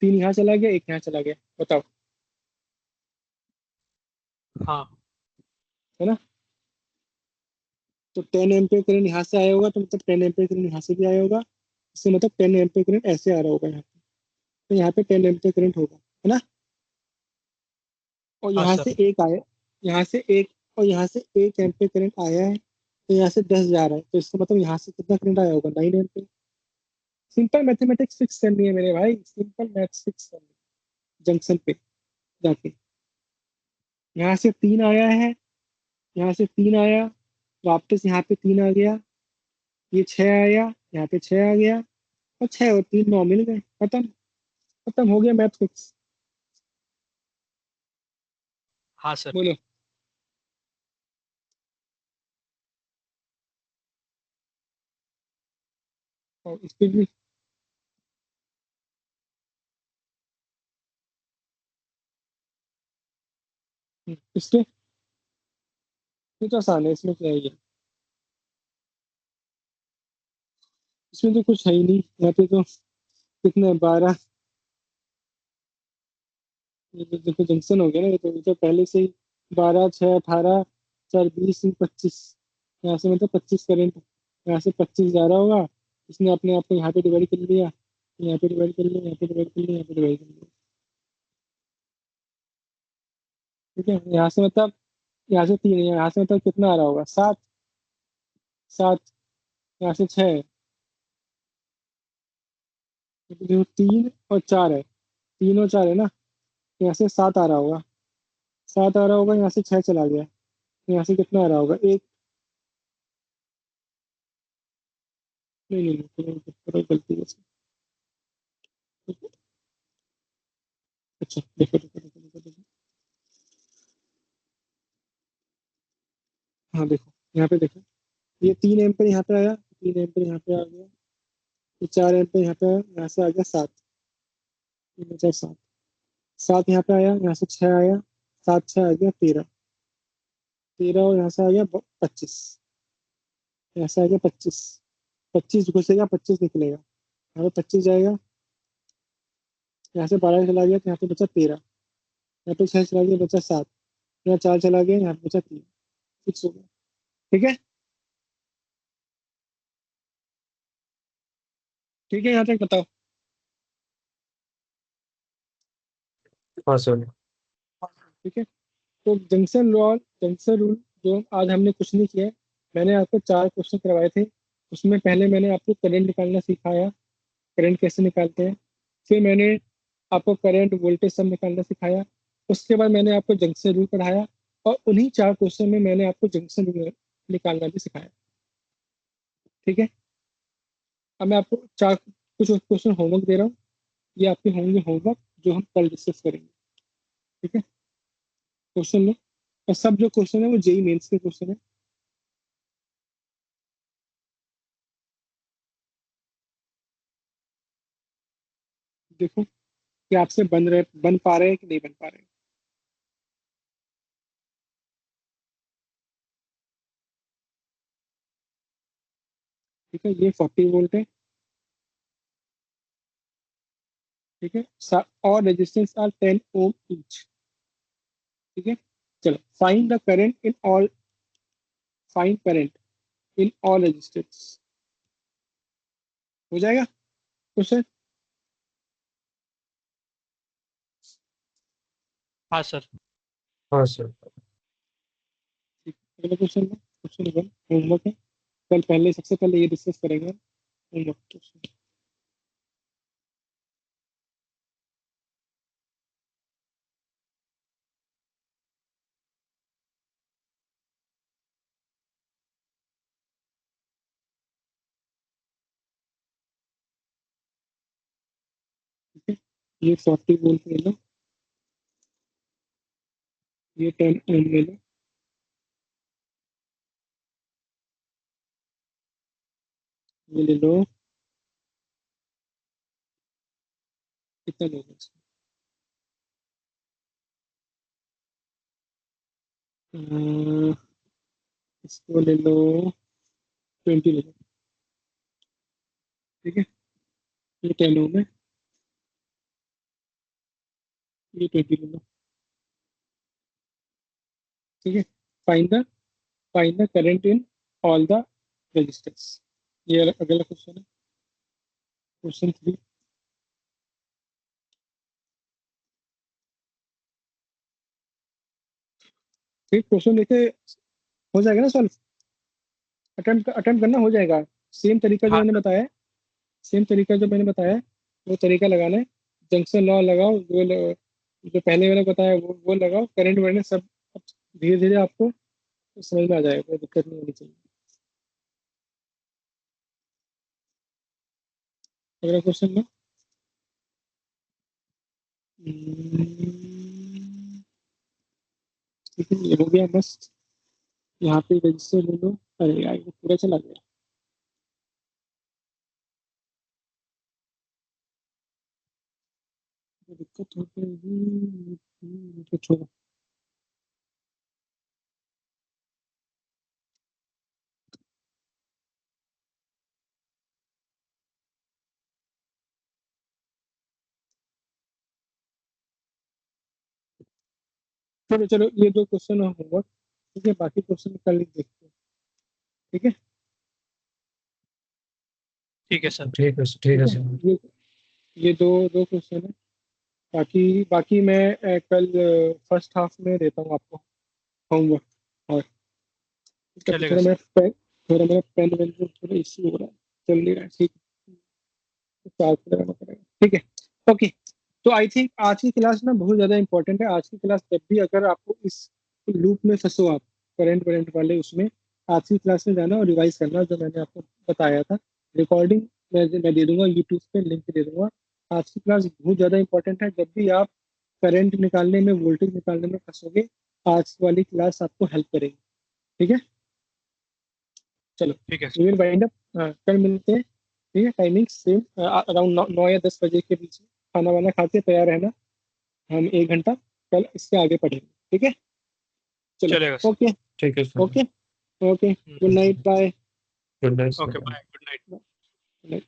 3 यहाँ चला गया, 1 यहाँ चला गया, बताओ। हाँ है ना, तो 10 एम्पीयर करंट यहाँ से आया होगा, तो मतलब 10 एम्पीयर करंट यहाँ से भी आया होगा, इससे मतलब 10 एम्पीयर करंट ऐसे आ रहा होगा यहाँ पे, तो यहाँ पे 10 एम्पीयर करंट होगा, है ना। और हाँ यहाँ सर। से एक आया, यहाँ से एक, और यहाँ से 1 एम्पीयर करंट आया है, तो यहाँ से 10 जा रहा है, तो इसका मतलब यहाँ से कितना करंट आया होगा, 9 एम्पीयर। सिंपल मैथमेटिक्स फिक्स करनी है मेरे भाई, सिंपल मैथ्स फिक्स करनी है जंक्शन पे जाके। यहाँ से 3 आया है, यहाँ से 3 आया, वापस यहाँ पे 3 आ गया, ये 6 आया, यहाँ पे 6 आ गया, और 6 और 3 9 मिल गए, खत्म, खत्म हो गया मैथ फिक्स। हाँ सर। बोलो। और इस पे भी इसके, ये तो आसान है, इसमें क्या है ये, इसमें तो कुछ है ही नहीं, यहाँ पे तो कितने 12, ये तो देखो जंक्शन हो गया ना, ये तो पहले से ही 12 6 18 4 20 25, यहाँ से मतलब 25 करंट, यहाँ से 25 जा रहा होगा, इसने अपने आप को यहाँ पे डिवाइड कर लिया, यहाँ पे डिवाइड कर लिया, यहाँ पे डिवाइड कर लिया, यहाँ पे डिवाइड कर लिया, ठीक है। यहाँ से मतलब, यहाँ से 3, यहाँ से मतलब कितना आ रहा होगा, 7 7, यहाँ से 6, देखो 3 और 4 है, 3 और 4 है ना, यहाँ से 7 आ रहा होगा, 7 आ रहा होगा, यहाँ से 6 चला गया, यहाँ से कितना आ रहा होगा, 1, नहीं नहीं नहीं, थोड़ा गलती है। अच्छा देखो देखो देखो देखो देखो, हाँ देखो, यहाँ पे देखो, ये 3 एम्पीयर यहाँ पे आया, 3 एम्पीयर यहाँ पे आ गया, ये 4 एम्पीयर यहाँ पे आया, यहाँ से आ गया 7, 3 4 7, 7 यहाँ पे आया, यहाँ से 6 आया, 7 6 आ गया 13, 13 और यहाँ से आ गया 25, यहाँ से आ गया 25, 25 घुसेगा 25 निकलेगा, यहाँ पे 25 जाएगा, यहाँ से 12 चला गया, तो यहाँ पे बचा 13, यहाँ पे 6 चला गया बचा 7, यहाँ 4 चला गया, यहाँ पे बचा 3, फिक्स हो गया, ठीक है। ठीक है, यहाँ तक बताओ। हाँ सर। ठीक है, तो जंक्शन रूल जो आज हमने कुछ नहीं किया है, मैंने आपको 4 क्वेश्चन करवाए थे, उसमें पहले मैंने आपको करंट निकालना सिखाया, करंट कैसे निकालते हैं, फिर मैंने आपको करंट वोल्टेज सब निकालना सिखाया, उसके बाद मैंने आपको जंक्शन रूल पढ़ाया, और उन्हीं 4 क्वेश्चन में मैंने आपको जंक्शन रूल निकालना भी सिखाया, ठीक है। अब मैं आपको 4 कुछ क्वेश्चन होमवर्क दे रहा हूँ, ये आपके होंगे होमवर्क, जो हम कल डिस्कस करेंगे, ठीक है। क्वेश्चन लो, और सब जो क्वेश्चन है वो जेई मेंस के क्वेश्चन है। देखो कि आपसे बन पा रहे हैं कि नहीं बन पा रहे हैं। ठीक है, ये 40 वोल्ट है, ठीक है, और रेजिस्टेंस आर 10 ओम ईच, ठीक है। चलो, find the current in all, find current in all resistance, हो जाएगा क्वेश्चन। हाँ सर। हाँ सर। अगला क्वेश्चन, क्वेश्चन 1 होमवर्क है, कल पहले सबसे पहले ये डिस्कस करेंगे होमवर्क क्वेश्चन। ये 40 वोल्ट ले लो, ये 10 ओम ले लो, ये ले लो, कितना लोगे इसको? इसको ले लो 20 ले लो, ठीक है। ये 10 ओम है, ये 20 ले लो, ठीक है। Find the current in all the resistors. ये अगला क्वेश्चन है, क्वेश्चन 3। ठीक, क्वेश्चन लेके हो जाएगा ना सॉल्व, अटेम्प्ट करना हो जाएगा। सेम तरीका जो हाँ मैंने बताया, सेम तरीका जो मैंने बताया वो तरीका लगाना है। जंक्शन लॉ लगाओ, जो पहले मैंने बताया वो लगाओ, करंट वरंट सब धीरे धीरे आपको समझ में आ जाएगा, कोई दिक्कत नहीं होनी चाहिए। अगला क्वेश्चन में ठीक है, ये हो गया मस्त। यहाँ पे रजिस्टर ले लो। अरे यार ये पूरा चला गया। दिक्कत हो गई, तो छोड़ो। चलो चलो, ये 2 क्वेश्चन होगा, ठीक है। बाकी क्वेश्चन कल देखते हैं, ठीक है। ठीक है सर। ठीक है ठीक है, सर। ये दो दो क्वेश्चन है। बाकी बाकी मैं कल फर्स्ट हाफ में देता हूँ आपको होमवर्क। और इसका तो चलेगा सर। थोड़ा मेरा पेन वेन से थोड़ा इश्यू हो रहा है, चल नहीं रहा है, ठीक है, चार्ज लगाना पड़ेगा, ठीक है। ओके, तो आई थिंक आज की क्लास ना बहुत ज़्यादा इंपॉर्टेंट है। आज की क्लास जब भी अगर आपको इस लूप में फंसो आप, करंट वरेंट वाले, उसमें आज की क्लास में जाना और रिवाइज करना जो मैंने आपको बताया था। रिकॉर्डिंग मैं दे दूंगा, यूट्यूब पे लिंक दे दूंगा। आज की क्लास बहुत ज़्यादा इंपॉर्टेंट है। जब भी आप करंट निकालने में, वोल्टेज निकालने में फंसोगे, आज वाली क्लास आपको हेल्प करेगी, ठीक है। चलो, ठीक है वी विल वाइंड अप, कल मिलते हैं, ठीक है। टाइमिंग सेम अराउंड 9 या 10 बजे के बीच में। खाना वाना खा के तैयार रहना, हम 1 घंटा कल इससे आगे पढ़ेंगे, ठीक है। चलो, चलेगा सर। ओके ठीक है sir. Okay okay, good night, bye. Good night okay sir. Bye, good night.